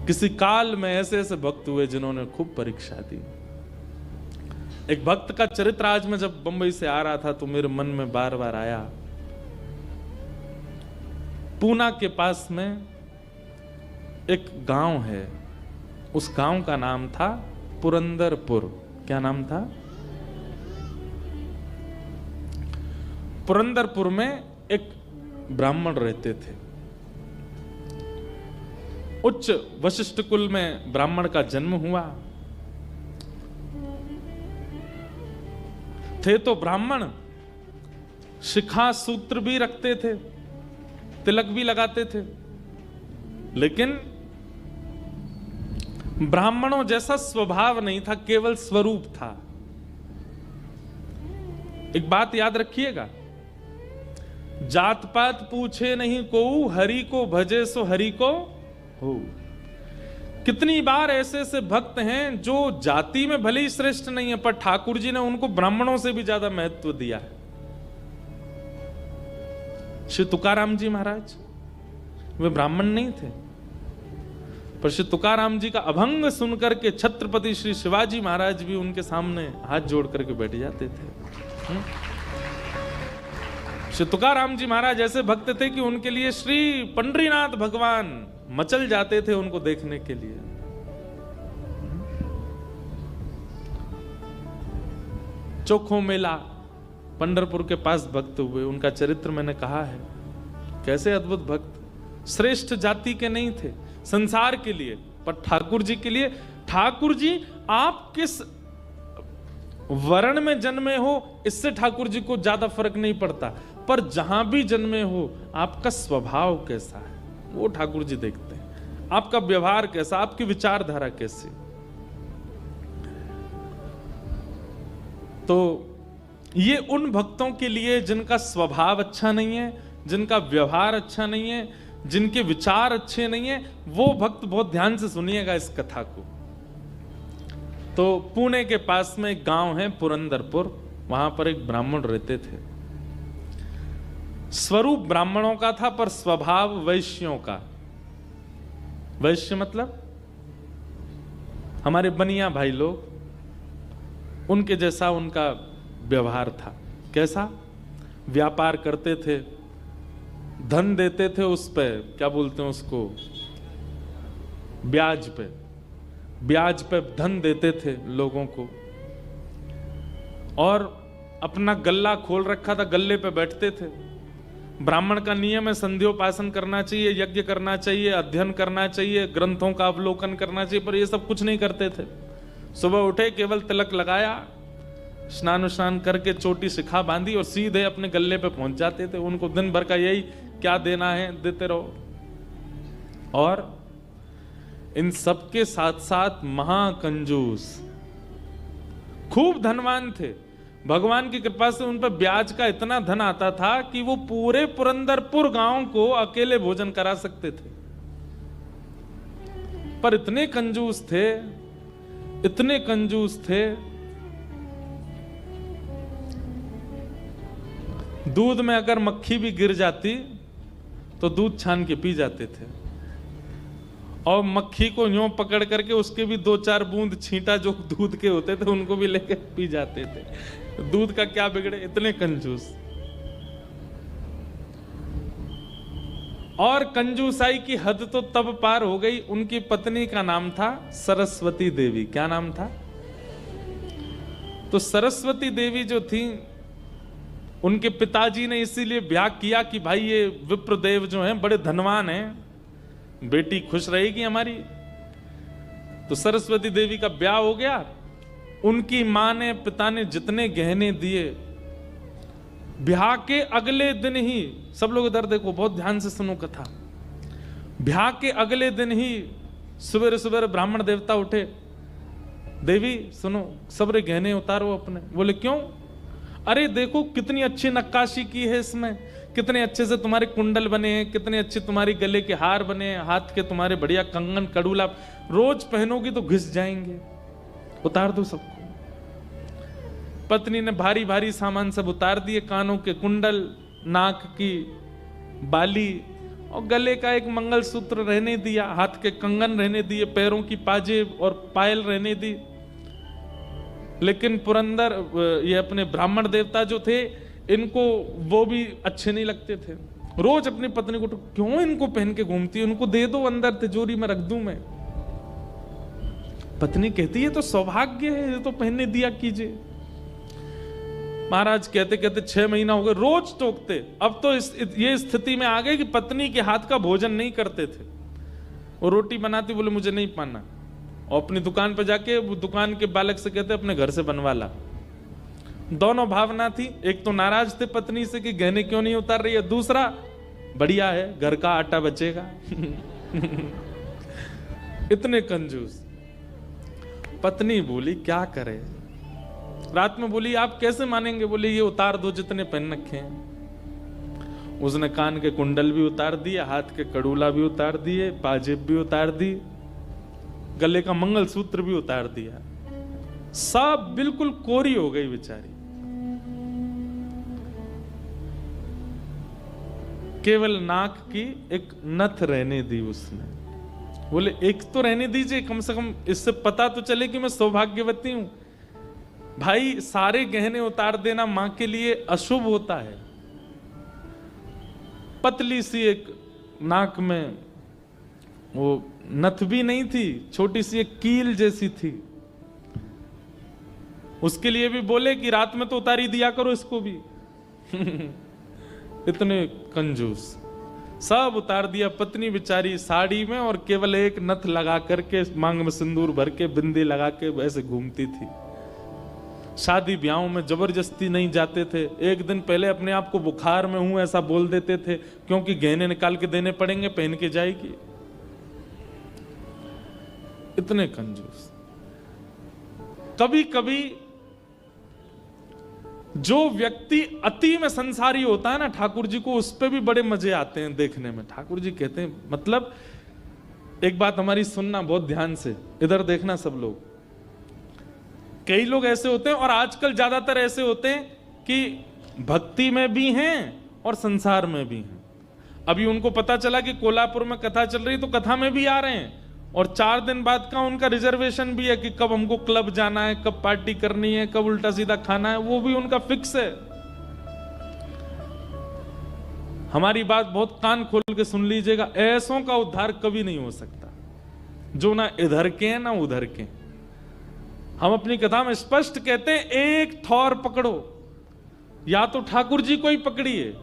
किसी काल में ऐसे ऐसे भक्त हुए जिन्होंने खूब परीक्षा दी। एक भक्त का चरित्र आज मैं जब बंबई से आ रहा था तो मेरे मन में बार बार आया। पूना के पास में एक गांव है, उस गांव का नाम था पुरंदरपुर। क्या नाम था? पुरंदरपुर में एक ब्राह्मण रहते थे। उच्च वशिष्ठ कुल में ब्राह्मण का जन्म हुआ। थे तो ब्राह्मण, शिखा सूत्र भी रखते थे, तिलक भी लगाते थे, लेकिन ब्राह्मणों जैसा स्वभाव नहीं था, केवल स्वरूप था। एक बात याद रखिएगा, जात पात पूछे नहीं कोऊ, हरि को भजे सो हरि को हो। कितनी बार ऐसे ऐसे भक्त हैं जो जाति में भले ही श्रेष्ठ नहीं है, पर ठाकुर जी ने उनको ब्राह्मणों से भी ज्यादा महत्व दिया है। श्री तुकाराम जी महाराज वे ब्राह्मण नहीं थे, पर श्री तुकाराम जी का अभंग सुनकर के छत्रपति श्री शिवाजी महाराज भी उनके सामने हाथ जोड़ करके बैठ जाते थे। श्री तुकाराम जी महाराज ऐसे भक्त थे कि उनके लिए श्री पंडरीनाथ भगवान मचल जाते थे उनको देखने के लिए। चोखो मेला पंढरपुर के पास भक्त हुए, उनका चरित्र मैंने कहा है। कैसे अद्भुत भक्त, श्रेष्ठ जाति के नहीं थे संसार के लिए, पर ठाकुर जी के लिए। ठाकुर जी आप किस वर्ण में जन्मे हो इससे ठाकुर जी को ज्यादा फर्क नहीं पड़ता, पर जहां भी जन्मे हो आपका स्वभाव कैसा है वो ठाकुर जी देखते हैं। आपका व्यवहार कैसा, आपकी विचारधारा कैसी। तो ये उन भक्तों के लिए जिनका स्वभाव अच्छा नहीं है, जिनका व्यवहार अच्छा नहीं है, जिनके विचार अच्छे नहीं है, वो भक्त बहुत ध्यान से सुनिएगा इस कथा को। तो पुणे के पास में एक गांव है पुरंदरपुर, वहां पर एक ब्राह्मण रहते थे। स्वरूप ब्राह्मणों का था पर स्वभाव वैश्यों का। वैश्य मतलब हमारे बनिया भाई लोग, उनके जैसा उनका व्यवहार था। कैसा? व्यापार करते थे, धन देते थे उस पे, क्या बोलते हैं उसको, ब्याज पे, ब्याज पे धन देते थे लोगों को। और अपना गल्ला खोल रखा था, गल्ले पे बैठते थे। ब्राह्मण का नियम है संध्योपासन करना चाहिए, यज्ञ करना चाहिए, अध्ययन करना चाहिए, ग्रंथों का अवलोकन करना चाहिए, पर ये सब कुछ नहीं करते थे। सुबह उठे, केवल तिलक लगाया, स्नान करके चोटी शिखा बांधी और सीधे अपने गल्ले पे पहुंच जाते थे। उनको दिन भर का यही, क्या देना है देते रहो। और इन सबके साथ साथ महाकंजूस, खूब धनवान थे। भगवान की कृपा से उन पर ब्याज का इतना धन आता था कि वो पूरे पुरंदरपुर गांव को अकेले भोजन करा सकते थे। पर इतने कंजूस थे, इतने कंजूस थे, दूध में अगर मक्खी भी गिर जाती तो दूध छान के पी जाते थे। और मक्खी को यूं पकड़ करके उसके भी 2-4 बूंद छींटा जो दूध के होते थे उनको भी लेकर पी जाते थे। दूध का क्या बिगड़े, इतने कंजूस। और कंजूसाई की हद तो तब पार हो गई, उनकी पत्नी का नाम था सरस्वती देवी। क्या नाम था? तो सरस्वती देवी जो थी, उनके पिताजी ने इसीलिए ब्याह किया कि भाई ये विप्रदेव जो हैं बड़े धनवान हैं, बेटी खुश रहेगी हमारी। तो सरस्वती देवी का ब्याह हो गया। उनकी मां ने, पिता ने जितने गहने दिए, ब्याह के अगले दिन ही, सब लोग इधर देखो, बहुत ध्यान से सुनो कथा। ब्याह के अगले दिन ही सुबह सुबह ब्राह्मण देवता उठे, देवी सुनो, सबरे गहने उतारो अपने। बोले क्यों? अरे देखो कितनी अच्छी नक्काशी की है इसमें, कितने अच्छे से तुम्हारे कुंडल बने हैं, कितने अच्छे तुम्हारे गले के हार बने हैं, हाथ के तुम्हारे बढ़िया कंगन कड़ूला, रोज पहनोगी तो घिस जाएंगे, उतार दो सबको। पत्नी ने भारी भारी सामान सब उतार दिए, कानों के कुंडल, नाक की बाली और गले का एक मंगलसूत्र रहने दिया, हाथ के कंगन रहने दिए, पैरों की पाजेब और पायल रहने दी। लेकिन पुरंदर ये अपने ब्राह्मण देवता जो थे, इनको वो भी अच्छे नहीं लगते थे। रोज अपनी पत्नी को, क्यों इनको पहन के घूमती है, उनको दे दो, अंदर तिजोरी में रख दूं मैं। पत्नी कहती है तो सौभाग्य है, ये तो पहनने दिया कीजिए। महाराज कहते कहते 6 महीना हो गए, रोज टोकते। अब तो ये स्थिति में आ गए कि पत्नी के हाथ का भोजन नहीं करते थे। वो रोटी बनाती, बोले मुझे नहीं पाना, और अपनी दुकान पर जाके वो दुकान के बालक से कहते अपने घर से बनवा ला। दोनों भावना थी, एक तो नाराज थे पत्नी से कि गहने क्यों नहीं उतार रही है, दूसरा बढ़िया है घर का आटा बचेगा। इतने कंजूस। पत्नी बोली क्या करे, रात में बोली आप कैसे मानेंगे, बोले ये उतार दो जितने पहन रखे हैं। उसने कान के कुंडल भी उतार दिए, हाथ के कड़ूला भी उतार दिए, पाजेब भी उतार दी, गले का मंगलसूत्र भी उतार दिया। सब बिल्कुल कोरी हो गई बेचारी। केवल नाक की एक नथ रहने दी उसने। बोले एक तो रहने दीजिए, कम से कम इससे पता तो चले कि मैं सौभाग्यवती हूं। भाई सारे गहने उतार देना मां के लिए अशुभ होता है। पतली सी एक नाक में वो नथ भी नहीं थी, छोटी सी एक कील जैसी थी। उसके लिए भी बोले कि रात में तो उतारी दिया करो इसको भी। इतने कंजूस। सब उतार दिया। पत्नी बेचारी साड़ी में और केवल एक नथ लगा करके, मांग में सिंदूर भर के, बिंदी लगा के ऐसे घूमती थी। शादी ब्याहों में जबरदस्ती नहीं जाते थे। एक दिन पहले अपने आप को बुखार में हूं ऐसा बोल देते थे, क्योंकि गहने निकाल के देने पड़ेंगे, पहन के जाएगी। इतने कंजूस। कभी कभी जो व्यक्ति अति में संसारी होता है ना, ठाकुर जी को उस पे भी बड़े मजे आते हैं देखने में। ठाकुर जी कहते हैं, मतलब एक बात हमारी सुनना बहुत ध्यान से, इधर देखना सब लोग। कई लोग ऐसे होते हैं, और आजकल ज्यादातर ऐसे होते हैं कि भक्ति में भी हैं और संसार में भी हैं। अभी उनको पता चला कि कोल्हापुर में कथा चल रही, तो कथा में भी आ रहे हैं, और 4 दिन बाद का उनका रिजर्वेशन भी है कि कब हमको क्लब जाना है, कब पार्टी करनी है, कब उल्टा सीधा खाना है, वो भी उनका फिक्स है। हमारी बात बहुत कान खोल के सुन लीजिएगा, ऐसों का उद्धार कभी नहीं हो सकता जो ना इधर के हैं ना उधर के। हम अपनी कथा में स्पष्ट कहते हैं, एक ठौर पकड़ो, या तो ठाकुर जी को ही पकड़िए,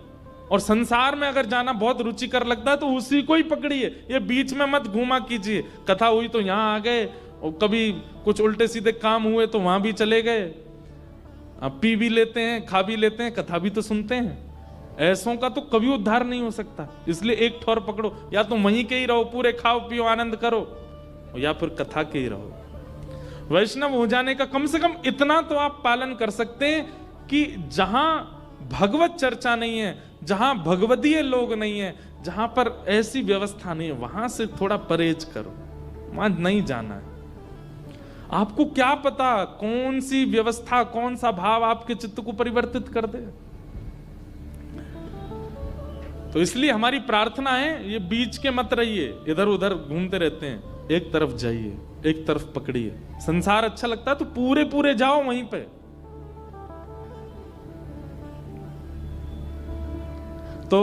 और संसार में अगर जाना बहुत रुचिकर लगता है तो उसी को ही पकड़िए। ये बीच में मत घूमा कीजिए। कथा हुई तो यहां आ गए, और कभी कुछ उल्टे सीधे काम हुए तो वहां भी चले गए। अब पी भी लेते हैं, खा भी लेते हैं, कथा भी तो सुनते हैं। ऐसों का तो कभी उद्धार नहीं हो सकता। इसलिए एक ठौर पकड़ो, या तो वहीं के ही रहो, पूरे खाओ पियो आनंद करो, या फिर कथा के ही रहो। वैष्णव हो जाने का कम से कम इतना तो आप पालन कर सकते हैं कि जहां भगवत चर्चा नहीं है, जहां भगवदीय लोग नहीं है, जहां पर ऐसी व्यवस्था नहीं है, वहां से थोड़ा परहेज करो, वहां नहीं जाना है। आपको क्या पता कौन सी व्यवस्था, कौन सा भाव आपके चित्त को परिवर्तित कर दे। तो इसलिए हमारी प्रार्थना है, ये बीच के मत रहिए, इधर उधर घूमते रहते हैं, एक तरफ जाइए, एक तरफ पकड़िए। संसार अच्छा लगता है तो पूरे पूरे जाओ वहीं पे। तो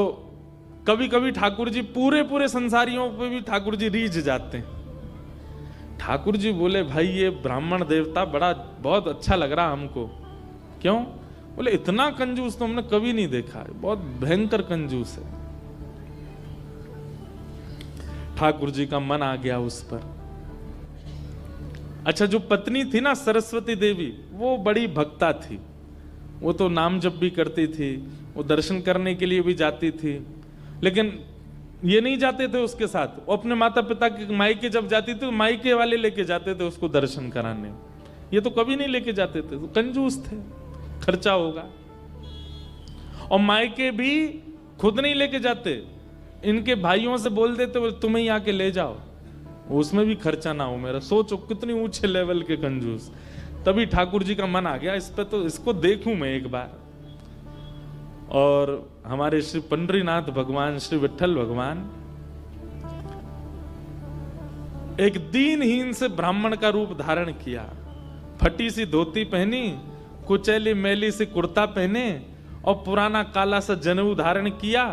कभी कभी ठाकुर जी पूरे पूरे संसारियों पे भी ठाकुर जी रीझ जाते हैं। ठाकुर जी बोले, भाई ये ब्राह्मण देवता बड़ा बहुत अच्छा लग रहा हमको। क्यों? बोले इतना कंजूस तो हमने कभी नहीं देखा है, बहुत भयंकर कंजूस है। ठाकुर जी का मन आ गया उस पर। अच्छा, जो पत्नी थी ना सरस्वती देवी, वो बड़ी भक्ता थी। वो तो नाम जप भी करती थी, वो दर्शन करने के लिए भी जाती थी, लेकिन ये नहीं जाते थे उसके साथ। वो अपने माता पिता के मायके जब जाती थी तो मायके वाले लेके जाते थे उसको दर्शन कराने। ये तो कभी नहीं लेके जाते थे, तो कंजूस थे, खर्चा होगा। और मायके भी खुद नहीं लेके जाते, इनके भाइयों से बोल देते तुम्हें ही आके ले जाओ, उसमें भी खर्चा ना हो मेरा। सोचो कितनी ऊंचे लेवल के कंजूस। तभी ठाकुर जी का मन आ गया इस पे, तो इसको देखूं मैं एक बार। और हमारे श्री पंडरीनाथ भगवान, श्री विठ्ठल भगवान एक दीनहीन से ब्राह्मण का रूप धारण किया, फटी सी धोती पहनी, कुचैली मैली सी कुर्ता पहने और पुराना काला सा जनेऊ धारण किया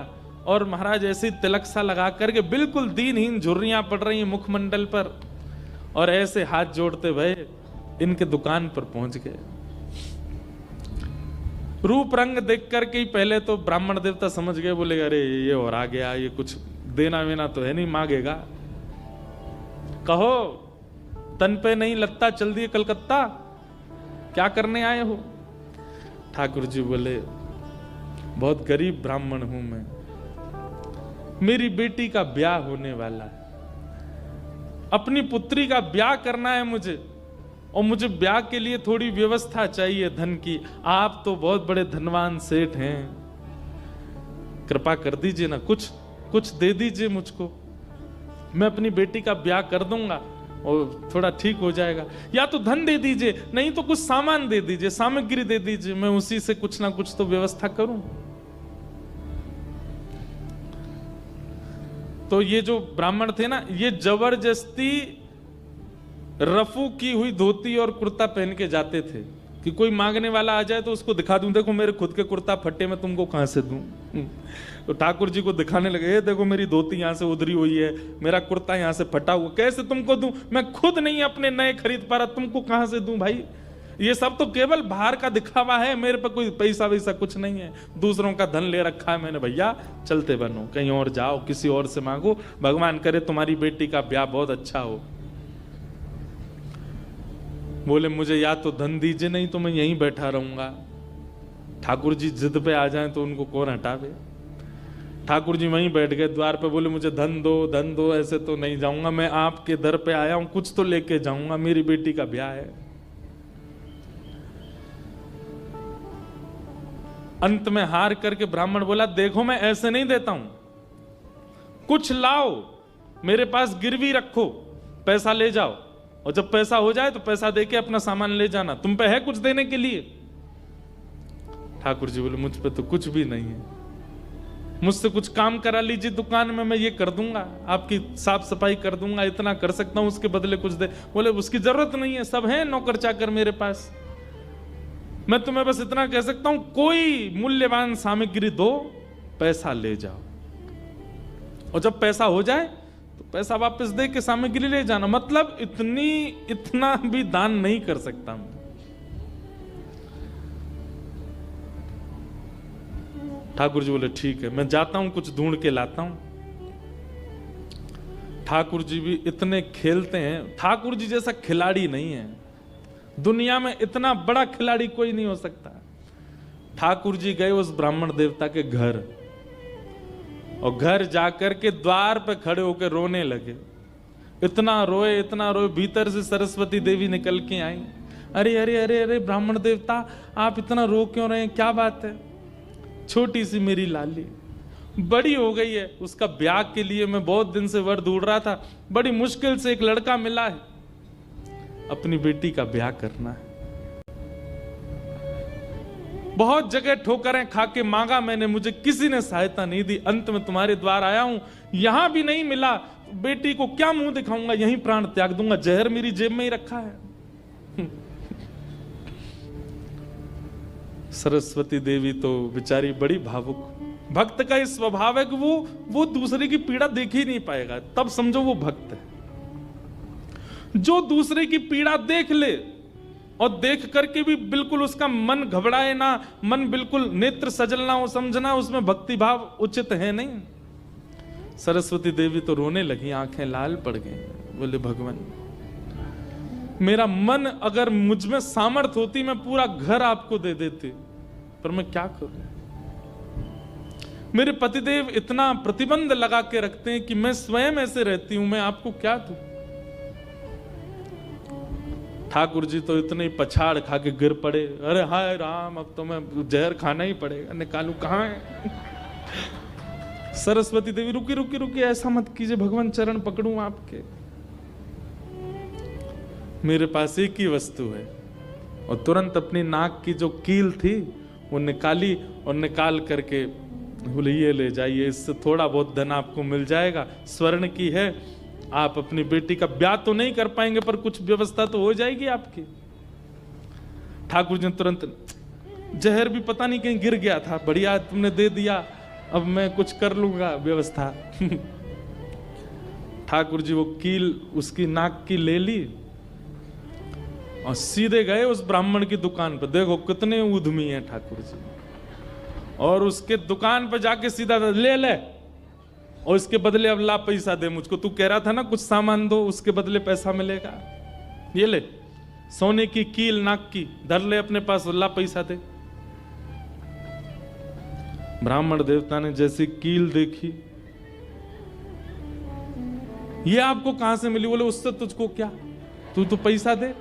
और महाराज ऐसी तिलक सा लगा करके बिल्कुल दीनहीन, झुर्रियां पड़ रही मुखमंडल पर, और ऐसे हाथ जोड़ते हुए इनके दुकान पर पहुंच गए। रूप रंग देख करके ही पहले तो ब्राह्मण देवता समझ गए, बोले अरे ये और आ गया, ये कुछ देना वेना तो है नहीं, मांगेगा। कहो तन पे नहीं लगता, चल दिए कलकत्ता, क्या करने आए हो? ठाकुर जी बोले बहुत गरीब ब्राह्मण हूं मैं, मेरी बेटी का ब्याह होने वाला है, अपनी पुत्री का ब्याह करना है मुझे, और मुझे ब्याह के लिए थोड़ी व्यवस्था चाहिए धन की। आप तो बहुत बड़े धनवान सेठ हैं, कृपा कर दीजिए ना, कुछ दे दीजिए मुझको, मैं अपनी बेटी का ब्याह कर दूंगा और थोड़ा ठीक हो जाएगा। या तो धन दे दीजिए, नहीं तो कुछ सामान दे दीजिए, सामग्री दे दीजिए, मैं उसी से कुछ ना कुछ तो व्यवस्था करूं। तो ये जो ब्राह्मण थे ना, ये जबरदस्ती रफू की हुई धोती और कुर्ता पहन के जाते थे कि कोई मांगने वाला आ जाए तो उसको दिखा दूं, देखो मेरे खुद के कुर्ता फटे, मैं तुमको कहां से दूं। तो ठाकुर जी को दिखाने लगे, ये देखो मेरी धोती यहां से उधरी हुई है, मेरा कुर्ता यहां से फटा हुआ, कैसे तुमको दूं, मैं खुद नहीं अपने नए खरीद पा रहा, तुमको कहां से दूं भाई। ये सब तो केवल बाहर का दिखावा है, मेरे पर कोई पैसा वैसा कुछ नहीं है, दूसरों का धन ले रखा है मैंने। भैया चलते बनो, कहीं और जाओ, किसी और से मांगो, भगवान करे तुम्हारी बेटी का ब्याह बहुत अच्छा हो। बोले मुझे या तो धन दीजिए, नहीं तो मैं यहीं बैठा रहूंगा। ठाकुर जी जिद पे आ जाएं तो उनको कौन हटावे। ठाकुर जी वहीं बैठ गए द्वार पे, बोले मुझे धन दो, ऐसे तो नहीं जाऊंगा, मैं आपके दर पे आया हूं, कुछ तो लेके जाऊंगा, मेरी बेटी का ब्याह है। अंत में हार करके ब्राह्मण बोला, देखो मैं ऐसे नहीं देता हूं, कुछ लाओ, मेरे पास गिरवी रखो, पैसा ले जाओ, और जब पैसा हो जाए तो पैसा देके अपना सामान ले जाना, तुम पे है कुछ देने के लिए। ठाकुर जी बोले मुझ पे तो कुछ भी नहीं है, मुझसे कुछ काम करा लीजिए दुकान में, मैं ये कर दूंगा, आपकी साफ सफाई कर दूंगा, इतना कर सकता हूं, उसके बदले कुछ दे। बोले उसकी जरूरत नहीं है, सब है नौकर चाकर मेरे पास, मैं तुम्हें बस इतना कह सकता हूं, कोई मूल्यवान सामग्री दो, पैसा ले जाओ, और जब पैसा हो जाए तो पैसा वापस दे के सामग्री ले जाना। मतलब इतना भी दान नहीं कर सकता मैं। ठाकुर जी बोले ठीक है, मैं जाता हूं, कुछ ढूंढ के लाता हूं। ठाकुर जी भी इतने खेलते हैं, ठाकुर जी जैसा खिलाड़ी नहीं है दुनिया में, इतना बड़ा खिलाड़ी कोई नहीं हो सकता। ठाकुर जी गए उस ब्राह्मण देवता के घर, और घर जाकर के द्वार पे खड़े होकर रोने लगे। इतना रोए, भीतर से सरस्वती देवी निकल के आई। अरे अरे अरे अरे ब्राह्मण देवता, आप इतना रो क्यों रहे हैं, क्या बात है? छोटी सी मेरी लाली बड़ी हो गई है, उसका ब्याह के लिए मैं बहुत दिन से वर ढूंढ रहा था, बड़ी मुश्किल से एक लड़का मिला है, अपनी बेटी का ब्याह करना है। बहुत जगह ठोकरें खा के मांगा मैंने, मुझे किसी ने सहायता नहीं दी, अंत में तुम्हारे द्वार आया हूं, यहां भी नहीं मिला, बेटी को क्या मुंह दिखाऊंगा, यहीं प्राण त्याग दूंगा, जहर मेरी जेब में ही रखा है। सरस्वती देवी तो बेचारी बड़ी भावुक, भक्त का इस स्वभाव है कि वो दूसरे की पीड़ा देख ही नहीं पाएगा, तब समझो वो भक्त है। जो दूसरे की पीड़ा देख ले और देख करके भी बिल्कुल उसका मन घबराए ना, मन बिल्कुल नेत्र सजल ना हो, समझना उसमें भक्ति भाव उचित है नहीं। सरस्वती देवी तो रोने लगी, आंखें लाल पड़ गई। बोले भगवान, मेरा मन अगर मुझ में सामर्थ होती मैं पूरा घर आपको दे देती, पर मैं क्या करूं? मेरे पतिदेव इतना प्रतिबंध लगा के रखते हैं कि मैं स्वयं ऐसे रहती हूं, मैं आपको क्या दूं? ठाकुर जी तो इतने पछाड़ खा के गिर पड़े, अरे हाय राम, अब तो मैं जहर खाना ही पड़ेगा, निकालू कहां है? सरस्वती देवी रुकी रुकी रुकी, ऐसा मत कीजिए भगवान, चरण पकड़ूं आपके, मेरे पास एक ही वस्तु है। और तुरंत अपनी नाक की जो कील थी वो निकाली और निकाल करके बोले ये ले जाइए, इससे थोड़ा बहुत धन आपको मिल जाएगा, स्वर्ण की है, आप अपनी बेटी का ब्याह तो नहीं कर पाएंगे पर कुछ व्यवस्था तो हो जाएगी आपकी। ठाकुर जी ने तुरंत, जहर भी पता नहीं कहीं गिर गया था, बढ़िया तुमने दे दिया, अब मैं कुछ कर लूंगा व्यवस्था। ठाकुर जी वो कील उसकी नाक की ले ली और सीधे गए उस ब्राह्मण की दुकान पर। देखो कितने उद्यमी हैं ठाकुर जी। और उसके दुकान पर जाके सीधा ले ले, और इसके बदले अब ला पैसा दे मुझको, तू कह रहा था ना कुछ सामान दो उसके बदले पैसा मिलेगा, ये ले सोने की कील नाक की धर ले अपने पास, ला पैसा दे। ब्राह्मण देवता ने जैसी कील देखी, ये आपको कहां से मिली? बोले उससे तुझको क्या, तू तो पैसा दे।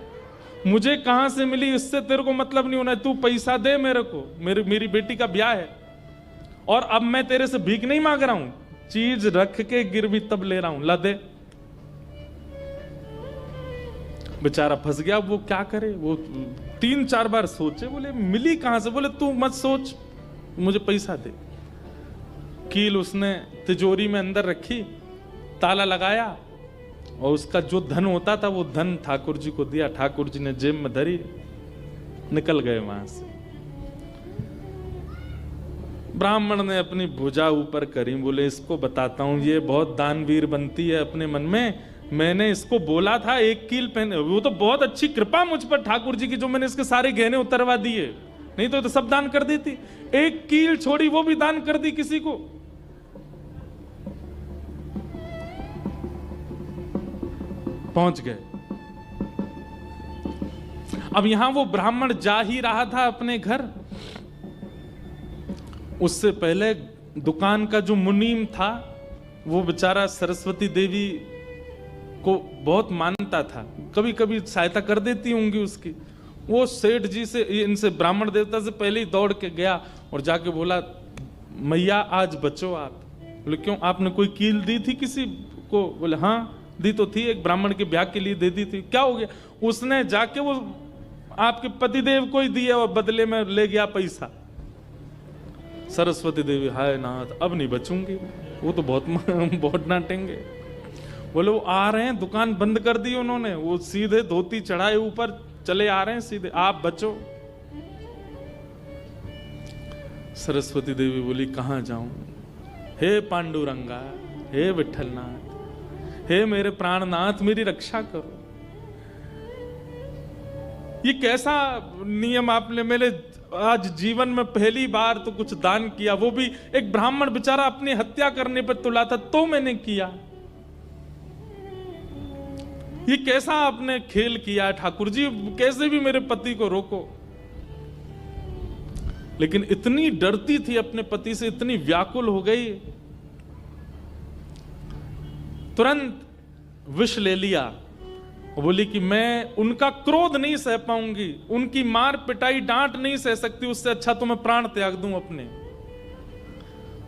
मुझे कहां से मिली इससे तेरे को मतलब नहीं होना, तू पैसा दे मेरे को, मेरी बेटी का ब्याह है और अब मैं तेरे से भीख नहीं मांग रहा हूं, चीज रख के गिरवी तब ले रहा हूं, ला दे। बेचारा फंस गया, वो क्या करे, वो 3-4 बार सोचे, बोले मिली कहां से? बोले तू मत सोच, मुझे पैसा दे। कील उसने तिजोरी में अंदर रखी, ताला लगाया और उसका जो धन होता था वो धन ठाकुर जी को दिया। ठाकुर जी ने जेब में धरी, निकल गए वहां से। ब्राह्मण ने अपनी भुजा ऊपर करी, बोले इसको बताता हूं, ये बहुत दानवीर बनती है अपने मन में, मैंने इसको बोला था एक कील पहने, वो तो बहुत अच्छी कृपा मुझ पर ठाकुर जी की, जो मैंने इसके सारे गहने उतरवा दिए, नहीं तो सब दान कर देती, एक कील छोड़ी वो भी दान कर दी किसी को। पहुंच गए। अब यहां वो ब्राह्मण जा ही रहा था अपने घर, उससे पहले दुकान का जो मुनीम था वो बेचारा सरस्वती देवी को बहुत मानता था, कभी कभी सहायता कर देती होंगी उसकी। वो सेठ जी से, इनसे ब्राह्मण देवता से पहले ही दौड़ के गया और जाके बोला, मैया आज बचो आप। बोले क्यों, आपने कोई कील दी थी किसी को? बोले हाँ दी तो थी, एक ब्राह्मण के ब्याह के लिए दे दी थी। क्या हो गया? उसने जाके वो आपके पतिदेव को ही दिया और बदले में ले गया पैसा। सरस्वती देवी, हाय नाथ अब नहीं बचूंगी, वो तो बहुत डांटेंगे। बोले वो आ रहे हैं, दुकान बंद कर दी उन्होंने, वो सीधे धोती चढ़ाए ऊपर चले आ रहे हैं सीधे, आप बचो। सरस्वती देवी बोली कहां जाऊं? हे पांडुरंगा, हे विठलनाथ, हे मेरे प्राणनाथ, मेरी रक्षा करो। ये कैसा नियम आपने, मेरे आज जीवन में पहली बार तो कुछ दान किया, वो भी एक ब्राह्मण बेचारा अपनी हत्या करने पर तुला था तो मैंने किया। ये कैसा आपने खेल किया ठाकुर जी, कैसे भी मेरे पति को रोको। लेकिन इतनी डरती थी अपने पति से, इतनी व्याकुल हो गई, तुरंत विष ले लिया और बोली कि मैं उनका क्रोध नहीं सह पाऊंगी, उनकी मार पिटाई डांट नहीं सह सकती, उससे अच्छा तो मैं प्राण त्याग दूं अपने।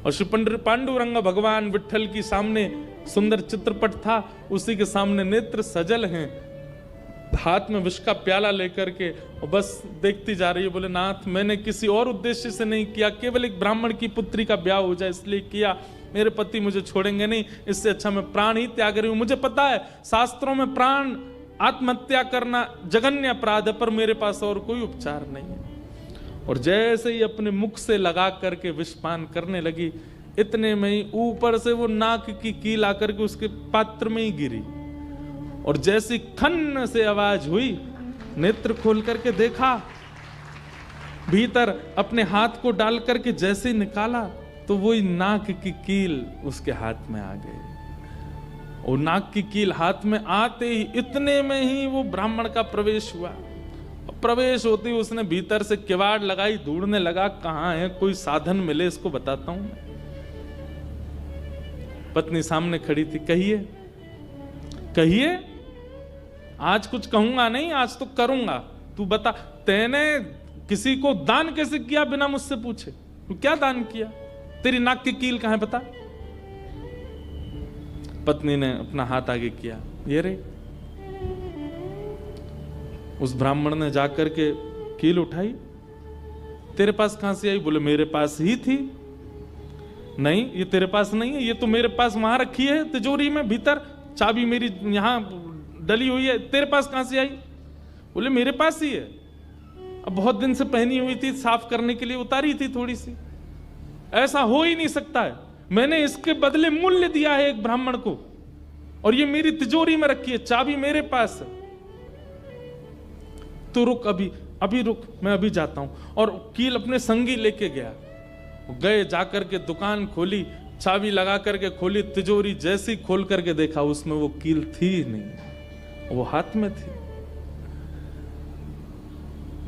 और श्री पांडुरंग भगवान विठल की सामने सुंदर चित्रपट था, उसी के सामने नेत्र सजल हैं, हाथ में विष का प्याला लेकर के, और बस देखती जा रही है। बोले नाथ मैंने किसी और उद्देश्य से नहीं किया, केवल एक ब्राह्मण की पुत्री का ब्याह हो जाए इसलिए किया, मेरे पति मुझे छोड़ेंगे नहीं, इससे अच्छा मैं प्राण ही त्याग रही हूं। मुझे पता है शास्त्रों में प्राण आत्महत्या करना जघन्य अपराध है, पर मेरे पास और कोई उपचार नहीं है। और जैसे ही अपने मुख से लगा करके विषपान करने लगी, इतने में ही ऊपर से वो नाक की कील आकर के उसके पात्र में ही गिरी, और जैसी खन्न से आवाज हुई, नेत्र खोल करके देखा, भीतर अपने हाथ को डाल करके जैसे ही निकाला तो वही नाक की कील उसके हाथ में आ गई। और नाक की कील हाथ में आते ही इतने में ही वो ब्राह्मण का प्रवेश हुआ। प्रवेश होते ही उसने भीतर से किवाड़ लगाई, ढूंढने लगा कहां है, कोई साधन मिले इसको बताता हूं। पत्नी सामने खड़ी थी, कहिए कहिए, आज कुछ कहूंगा नहीं, आज तो करूंगा, तू बता, तैने किसी को दान कैसे किया बिना मुझसे पूछे? तू क्या दान किया? तेरी नाक की कील कहां है बता? पत्नी ने अपना हाथ आगे किया, ये रे। उस ब्राह्मण ने जाकर के कील उठाई तेरे पास कहां से आई? बोले मेरे पास ही थी। नहीं, ये तेरे पास नहीं है, ये तो मेरे पास वहां रखी है तिजोरी में भीतर, चाबी मेरी यहां डली हुई है, तेरे पास कहां से आई? बोले मेरे पास ही है, अब बहुत दिन से पहनी हुई थी, साफ करने के लिए उतारी थी थोड़ी सी। ऐसा हो ही नहीं सकता है, मैंने इसके बदले मूल्य दिया है एक ब्राह्मण को, और ये मेरी तिजोरी में रखी है, चाबी मेरे पास है। तो रुक, अभी रुक, मैं अभी जाता हूं। और कील अपने संगी लेके गया। गए, जाकर के दुकान खोली, चाबी लगा करके खोली तिजोरी, जैसी खोल करके देखा उसमें वो कील थी नहीं, वो हाथ में थी।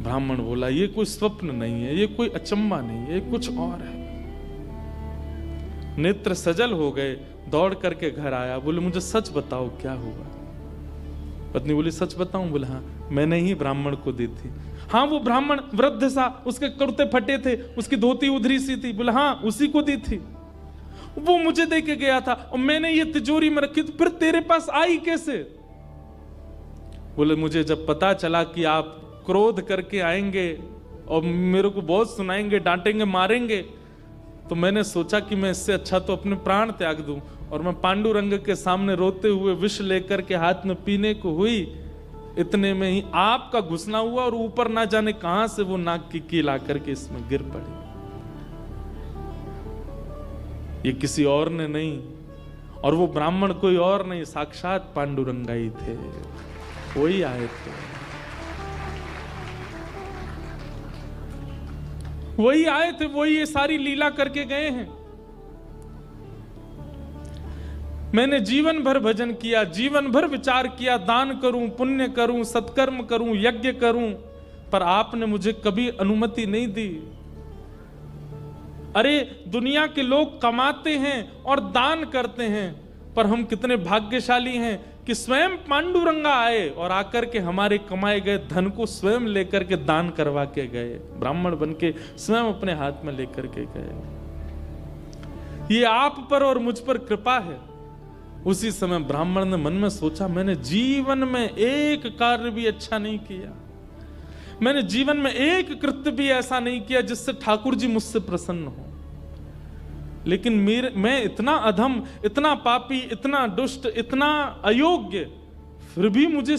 ब्राह्मण बोला ये कोई स्वप्न नहीं है, ये कोई अचंबा नहीं है, ये कुछ और है। नेत्र सजल हो गए, दौड़ करके घर आया। बोले मुझे सच बताओ क्या हुआ? पत्नी बोली सच बताऊं? बोले हाँ, मैंने ही ब्राह्मण को दी थी। हाँ, वो ब्राह्मण वृद्ध सा, उसके कुर्ते फटे थे, उसकी धोती उधरी सी थी। बोले हाँ, उसी को दी थी, वो मुझे दे के गया था और मैंने ये तिजोरी में रखी, तो फिर तेरे पास आई कैसे? बोले मुझे जब पता चला कि आप क्रोध करके आएंगे और मेरे को बहुत सुनाएंगे, डांटेंगे, मारेंगे, तो मैंने सोचा कि मैं इससे अच्छा तो अपने प्राण त्याग दूं। और मैं पांडुरंग के सामने रोते हुए विष लेकर के हाथ में पीने को हुई, इतने में ही आपका घुसना हुआ और ऊपर ना जाने कहां से वो नाक की कील आकर के इसमें गिर पड़ी। ये किसी और ने नहीं, और वो ब्राह्मण कोई और नहीं, साक्षात पांडुरंगा ही थे, वही आए थे, वही आए थे, वही ये सारी लीला करके गए हैं। मैंने जीवन भर भजन किया, जीवन भर विचार किया, दान करूं, पुण्य करूं, सत्कर्म करूं, यज्ञ करूं, पर आपने मुझे कभी अनुमति नहीं दी। अरे दुनिया के लोग कमाते हैं और दान करते हैं, पर हम कितने भाग्यशाली हैं कि स्वयं पांडुरंगा आए और आकर के हमारे कमाए गए धन को स्वयं लेकर के दान करवा के गए, ब्राह्मण बन के स्वयं अपने हाथ में लेकर के गए। ये आप पर और मुझ पर कृपा है। उसी समय ब्राह्मण ने मन में सोचा, मैंने जीवन में एक कार्य भी अच्छा नहीं किया, मैंने जीवन में एक कृत्य भी ऐसा नहीं किया जिससे ठाकुर जी मुझसे प्रसन्न हो, लेकिन मैं इतना अधम, इतना पापी, इतना दुष्ट, इतना अयोग्य, फिर भी मुझे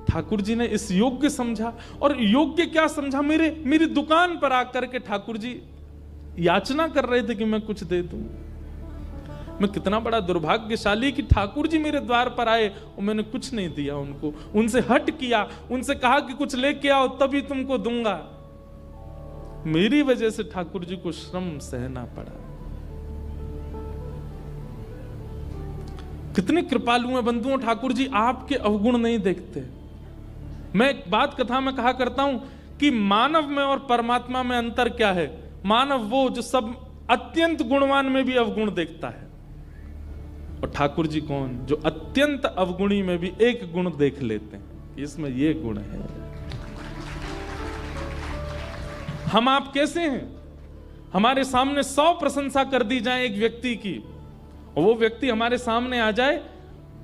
ठाकुर जी ने इस योग्य समझा। और योग्य क्या समझा? मेरी दुकान पर आकर के ठाकुर जी याचना कर रहे थे कि मैं कुछ दे दूं। मैं कितना बड़ा दुर्भाग्यशाली कि ठाकुर जी मेरे द्वार पर आए और मैंने कुछ नहीं दिया उनको, उनसे हट किया, उनसे कहा कि कुछ लेके आओ तभी तुमको दूंगा। मेरी वजह से ठाकुर जी को श्रम सहना पड़ा। कितने कृपालु हैं बंधुओं ठाकुर जी, आपके अवगुण नहीं देखते। मैं एक बात कथा में कहा करता हूं कि मानव में और परमात्मा में अंतर क्या है? मानव वो जो सब अत्यंत गुणवान में भी अवगुण देखता है, और ठाकुर जी कौन? जो अत्यंत अवगुणी में भी एक गुण देख लेते हैं, इसमें ये गुण है। हम आप कैसे हैं? हमारे सामने 100 प्रशंसा कर दी जाए एक व्यक्ति की, और वो व्यक्ति हमारे सामने आ जाए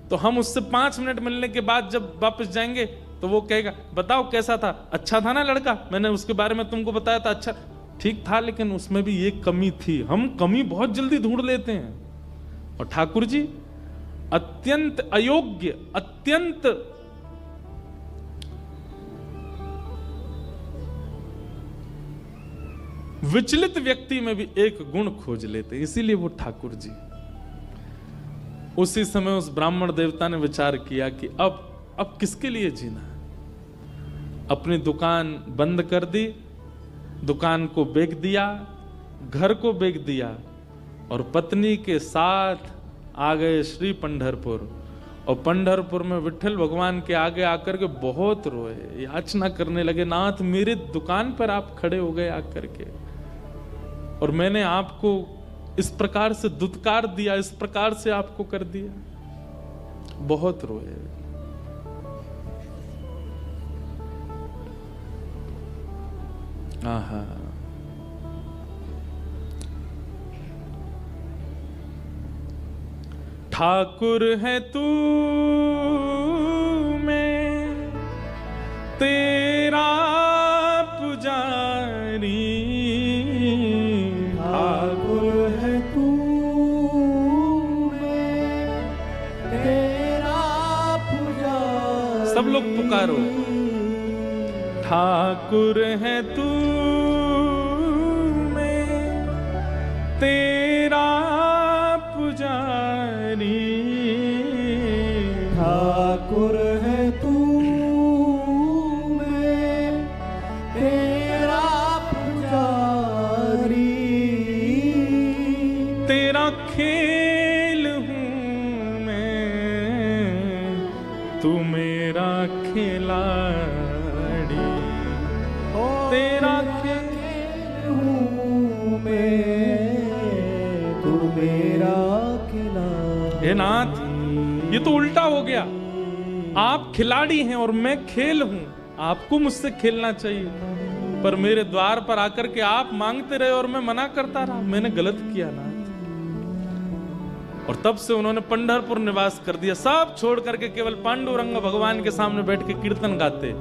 तो हम उससे 5 मिनट मिलने के बाद जब वापस जाएंगे तो वो कहेगा बताओ कैसा था? अच्छा था ना लड़का, मैंने उसके बारे में तुमको बताया था, अच्छा ठीक था, लेकिन उसमें भी ये कमी थी। हम कमी बहुत जल्दी ढूंढ लेते हैं, और ठाकुर जी अत्यंत अयोग्य, अत्यंत विचलित व्यक्ति में भी एक गुण खोज लेते हैं, इसीलिए वो ठाकुर जी। उसी समय उस ब्राह्मण देवता ने विचार किया कि अब किसके लिए जीना है। अपनी दुकान बंद कर दी, दुकान को बेच दिया, घर को बेच दिया, और पत्नी के साथ आ गए श्री पंढरपुर। और पंढरपुर में विठल भगवान के आगे आकर के बहुत रोए, याचना करने लगे, नाथ मेरे दुकान पर आप खड़े हो गए आकर के, और मैंने आपको इस प्रकार से दुत्कार दिया, इस प्रकार से आपको कर दिया। बहुत रोए। आहा, ठाकुर है तू मैं तेरा पुजारी, सब लोग पुकारो। ठाकुर है तू मैं तेरा पुजारी, ठाकुर है तू मैं तेरा पुजारी, तेरा खेल हूँ मैं तू मेरा खिलाड़ी, तेरा खेल हूँ मैं तू मेरा खिलाड़ी। हे नाथ, ये तो उल्टा हो गया। आप खिलाड़ी हैं और मैं खेल हूं, आपको मुझसे खेलना चाहिए, पर मेरे द्वार पर आकर के आप मांगते रहे और मैं मना करता रहा। मैंने गलत किया ना। और तब से उन्होंने पंढरपुर निवास कर दिया, सब छोड़ करके केवल पांडुरंग भगवान के सामने बैठ के कीर्तन गाते।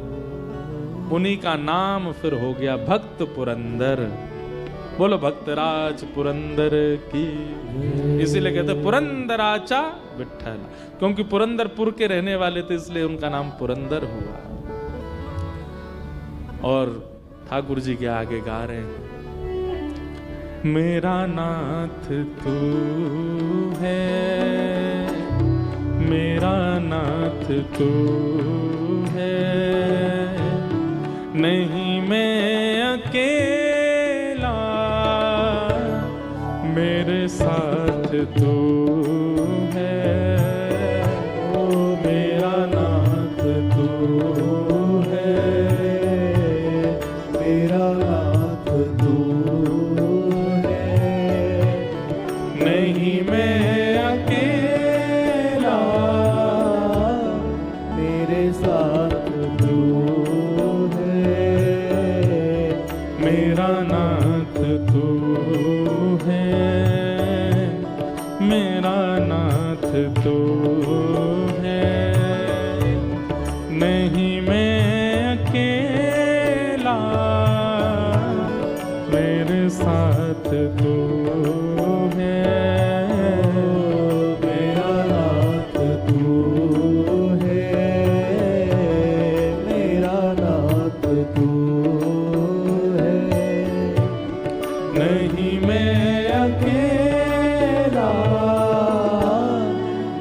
उन्हीं का नाम फिर हो गया भक्त पुरंदर। बोलो भक्तराज पुरंदर की। इसीलिए कहते पुरंदराचा विठ्ठल, क्योंकि पुरंदरपुर के रहने वाले थे, इसलिए उनका नाम पुरंदर हुआ। और ठाकुर जी के आगे गा रहे हैं, मेरा नाथ तू है, मेरा नाथ तू है, नहीं मैं अकेला, मेरे साथ तू है, ओ मेरा नाथ तू है, मेरा नाथ तू नहीं मैं अकेला, मेरे साथ तू है, मेरा नाथ तू है, मेरा नाथ तू है, नहीं मैं अकेला, मेरे साथ तू नहीं मैं अकेला,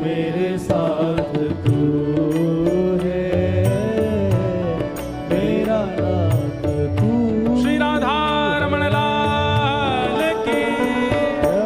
मेरे साथ तू है, मेरा नाथ तू। श्री राधा रमण लाल की जय।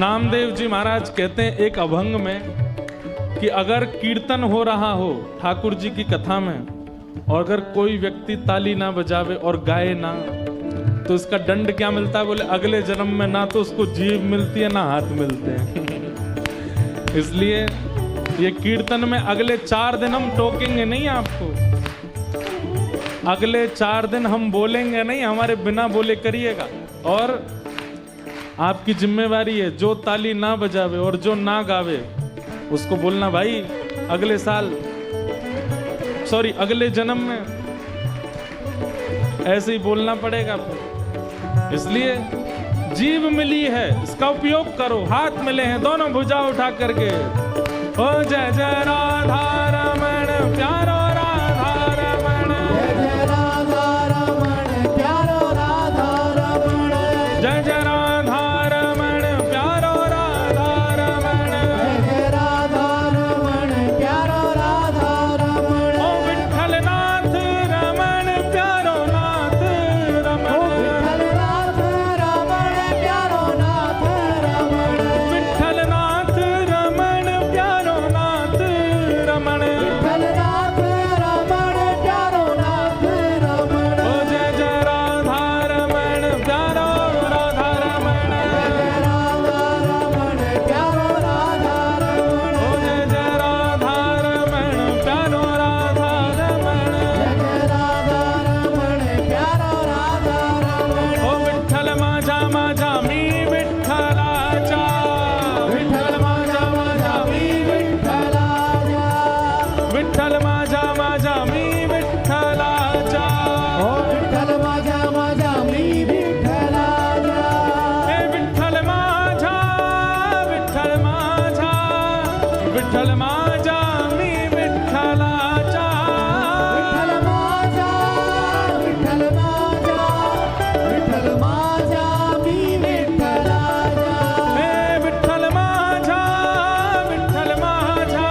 नामदेव जी महाराज कहते हैं एक अभंग में कि अगर कीर्तन हो रहा हो ठाकुर जी की कथा में और अगर कोई व्यक्ति ताली ना बजावे और गाए ना, तो इसका दंड क्या मिलता है? बोले अगले जन्म में ना तो उसको जीभ मिलती है ना हाथ मिलते हैं। इसलिए ये कीर्तन में अगले 4 दिन हम टोकेंगे नहीं आपको, अगले 4 दिन हम बोलेंगे नहीं, हमारे बिना बोले करिएगा। और आपकी जिम्मेवारी है, जो ताली ना बजावे और जो ना गावे उसको बोलना भाई अगले साल, सॉरी अगले जन्म में ऐसे ही बोलना पड़ेगा आपको। इसलिए जीभ मिली है, इसका उपयोग करो। हाथ मिले हैं, दोनों भुजा उठा करके ओ जय जय राधा रमण प्यारो राधा रमण, जय जय राधा रमण प्यारो राधा रमण, जय जय राधा रमण प्यारो राधा रमण, जय जय राधा रमण प्यारो राधा रमण, ओ विठ्ठल नाथ रमण प्यारो नाथ ओ रमण, विठ्ठलनाथ रमण प्यारो नाथ रमण, विठ्ठल नाथ रमण प्यारो नाथ रमण, विठ्ठलनाथ रमण प्यारो नाथ रमण, ओ जय जय राधा रमण प्यारो राधा रमण, जय जय राधा रमण प्यारो राधा रमण, ओ जय जय राधा रमण प्यारो राधा रमण, जय जय राधा रमण प्यारो राधा रमण, ओ विठ्ठल माझा माझा मी विठ्ठलाचा, विठ्ठल माझा माझा मी विठ्ठलाचा, विठ्ठल माझा माझा मी विठ्ठलाचा, ओ विठ्ठल माझा माझा मी विठ्ठलाचा, हे विठ्ठल माझा विठ्ठल माझा, विठ्ठल माझा मी विठ्ठलाचा, विठ्ठल माझा विठ्ठल माझा, विठ्ठल माझा मी विठ्ठलाचा, हे विठ्ठल माझा विठ्ठल माझा,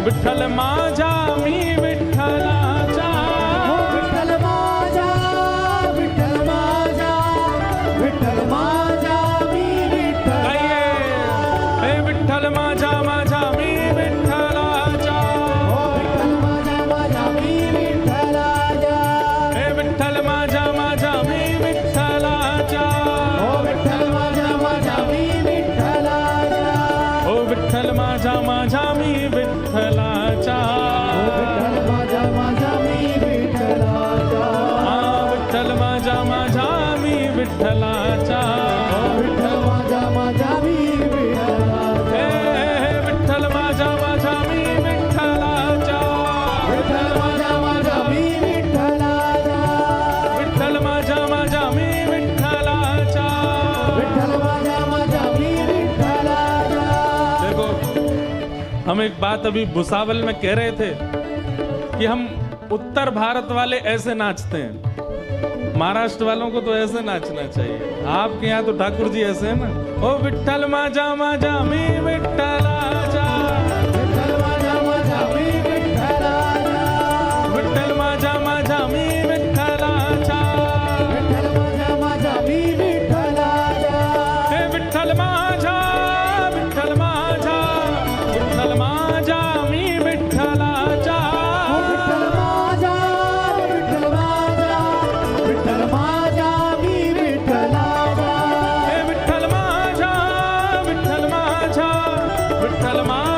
विठ्ठल माझा मी विठ्ठलाचा, ओ विठ्ठल माझा विठ्ठल माझा, विठ्ठल माझा मी गाइए, विठ्ठलाचा, हे विठ्ठल माझा माझा मी विठ्ठलाचा, ओ विठ्ठल माझा माझा मी विठ्ठलाचा, हे विठ्ठल माझा माझा मी विठ्ठलाचा, ओ विठ्ठल माझा माझा मी विठ्ठलाचा, ओ विठ्ठल माझा माझा मी विठ्ठलाचा, ओ विठ्ठल माझा माझा मी विठ्ठलाचा, हा विठ्ठल माझा माझा मी विठ्ठलाचा, ओ विठ्ठल माझा माझा मी विठ्ठलाचा, हे विठ्ठल माझा माझा मी विठ्ठलाचा, विठ्ठल माझा माझा मी विठ्ठलाचा, विठ्ठल माझा माझा मी विठ्ठलाचा। विठ्ठल माझा माझा मी विठ्ठलाचा, देखो हम एक बात अभी भुसावल में कह रहे थे कि हम उत्तर भारत वाले ऐसे नाचते हैं, महाराष्ट्र वालों को तो ऐसे नाचना चाहिए। आपके यहाँ तो ठाकुर जी ऐसे हैं ना, ओ विठ्ठल माझा माझा मी विठ्ठलाचा, विठ्ठल माझा माझा मी विठ्ठलाचा, विठ्ठल माझा माझा मी विठ्ठलाचा, विठ्ठल माझा माझा मी विठ्ठलाचा, हे विठ्ठल माझा विठ्ठल माझा, विठ्ठल माझा मी विठ्ठलाचा, ओ विठ्ठल माझा विठ्ठल माझा, विठ्ठल माझा मी विठ्ठलाचा, हे विठ्ठल माझा विठ्ठल माझा, विठ्ठल माझा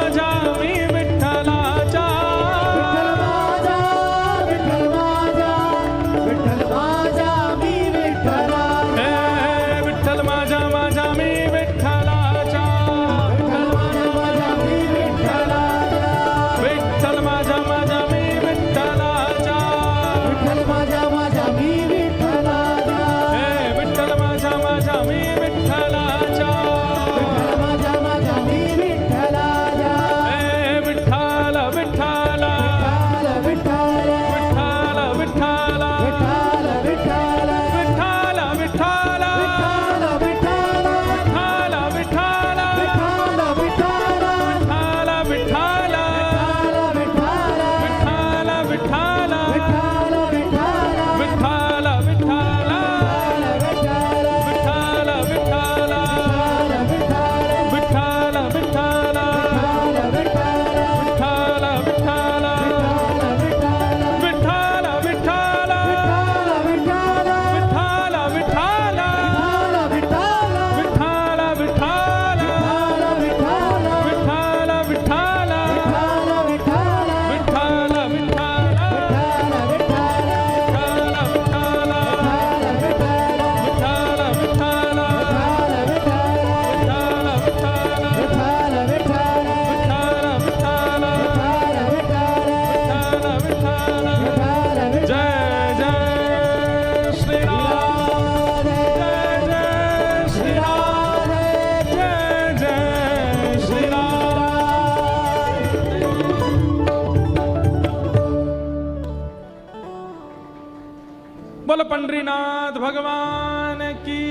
बोलो पंडरीनाथ भगवान की।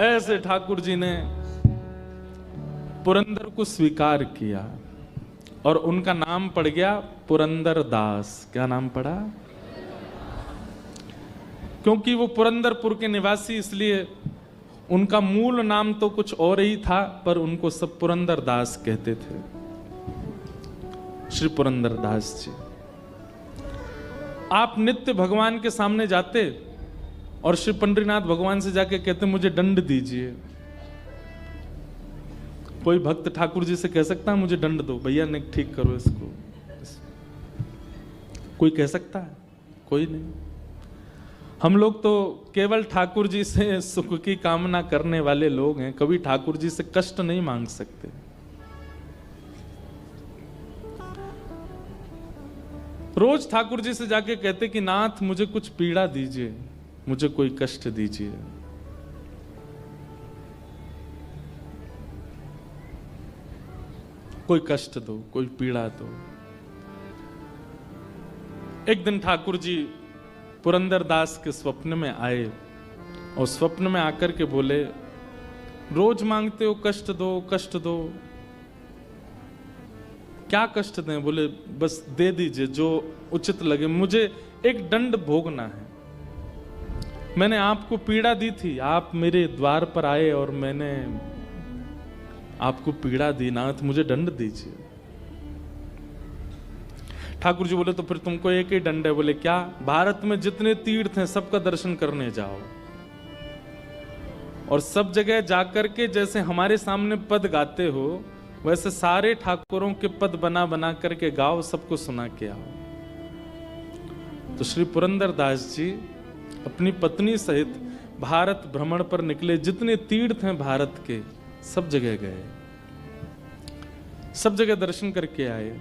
ऐसे ठाकुर जी ने पुरंदर को स्वीकार किया और उनका नाम पड़ गया पुरंदर दास। क्या नाम पड़ा? क्योंकि वो पुरंदरपुर के निवासी, इसलिए उनका मूल नाम तो कुछ और ही था, पर उनको सब पुरंदर दास कहते थे। श्री पुरंदर दास जी, आप नित्य भगवान के सामने जाते और श्री पंडरीनाथ भगवान से जाके कहते मुझे दंड दीजिए। कोई भक्त ठाकुर जी से कह सकता है मुझे दंड दो, भैया नहीं ठीक करो इसको? कोई कह सकता है? कोई नहीं। हम लोग तो केवल ठाकुर जी से सुख की कामना करने वाले लोग हैं, कभी ठाकुर जी से कष्ट नहीं मांग सकते। रोज ठाकुर जी से जाके कहते कि नाथ मुझे कुछ पीड़ा दीजिए, मुझे कोई कष्ट दीजिए। कोई कष्ट दो, कोई पीड़ा दो। एक दिन ठाकुर जी पुरंदर दास के स्वप्न में आए और स्वप्न में आकर के बोले, रोज मांगते हो कष्ट दो कष्ट दो, क्या कष्ट दें? बोले बस दे दीजिए जो उचित लगे, मुझे एक दंड भोगना है। मैंने आपको पीड़ा दी थी, आप मेरे द्वार पर आए और मैंने आपको पीड़ा दी, नाथ मुझे दंड दीजिए। ठाकुर जी बोले तो फिर तुमको एक ही दंड है। बोले क्या? भारत में जितने तीर्थ हैं सबका दर्शन करने जाओ और सब जगह जाकर के जैसे हमारे सामने पद गाते हो वैसे सारे ठाकुरों के पद बना बना करके गाओ, सबको सुना के आओ। तो श्री पुरंदर दास जी अपनी पत्नी सहित भारत भ्रमण पर निकले। जितने तीर्थ हैं भारत के सब जगह गए, सब जगह दर्शन करके आए।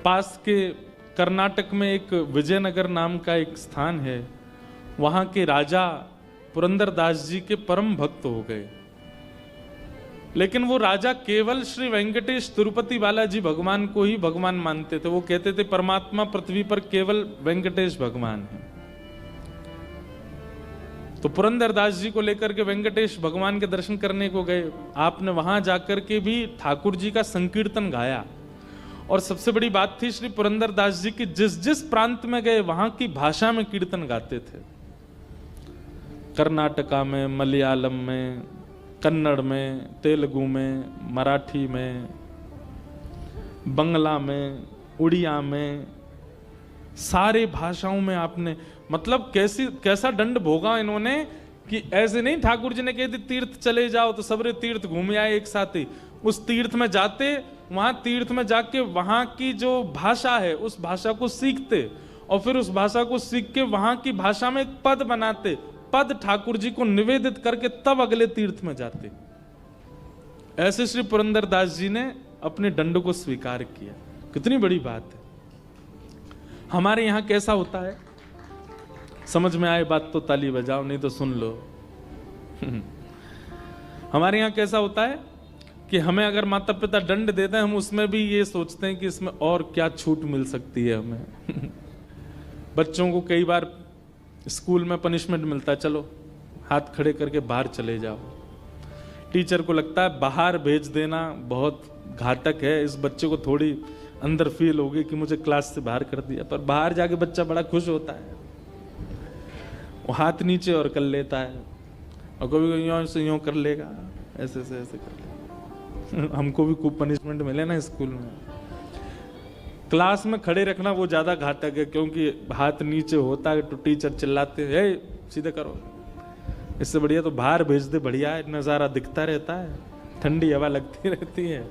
पास के कर्नाटक में एक विजयनगर नाम का एक स्थान है, वहां के राजा पुरंदर दास जी के परम भक्त हो गए। लेकिन वो राजा केवल श्री वेंकटेश तिरुपति बालाजी भगवान को ही भगवान मानते थे। वो कहते थे परमात्मा पृथ्वी पर केवल वेंकटेश भगवान है। तो पुरंदर दास जी को लेकर के वेंकटेश भगवान के दर्शन करने को गए। आपने वहां जाकर के भी ठाकुर जी का संकीर्तन गाया। और सबसे बड़ी बात थी श्री पुरंदर दास जी की जिस जिस प्रांत में गए वहां की भाषा में कीर्तन गाते थे। कर्नाटका में, मलयालम में, कन्नड़ में, तेलुगु में, मराठी में, बंगला में, उड़िया में, सारे भाषाओं में आपने मतलब कैसा दंड भोगा इन्होंने कि ऐसे नहीं ठाकुर जी ने कह दी तीर्थ चले जाओ तो सबरे तीर्थ घूम आए एक साथ ही। उस तीर्थ में जाते, वहां तीर्थ में जाके वहां की जो भाषा है उस भाषा को सीखते और फिर उस भाषा को सीख के वहां की भाषा में एक पद बनाते, पद ठाकुर जी को निवेदित करके तब अगले तीर्थ में जाते। ऐसे श्री पुरंदर दास जी ने अपने दंड को स्वीकार किया। कितनी बड़ी बात है। हमारे यहां कैसा होता है, समझ में आए बात तो ताली बजाओ, नहीं तो सुन लो। हमारे यहां कैसा होता है कि हमें अगर माता पिता दंड देते हैं हम उसमें भी ये सोचते हैं कि इसमें और क्या छूट मिल सकती है हमें। बच्चों को कई बार स्कूल में पनिशमेंट मिलता है, चलो हाथ खड़े करके बाहर चले जाओ। टीचर को लगता है बाहर भेज देना बहुत घातक है, इस बच्चे को थोड़ी अंदर फील होगी कि मुझे क्लास से बाहर कर दिया, पर बाहर जाके बच्चा बड़ा खुश होता है, वो हाथ नीचे और कर लेता है और कभी यूं से यूं कर लेगा, ऐसे से ऐसे कर लेगा। हमको भी खूब पनिशमेंट मिले ना स्कूल में। क्लास में खड़े रखना वो ज्यादा घातक है क्योंकि हाथ नीचे होता है तो टीचर चिल्लाते हैं सीधे करो। इससे बढ़िया तो बाहर भेज दे, बढ़िया है, नज़ारा दिखता रहता है, ठंडी हवा लगती रहती है,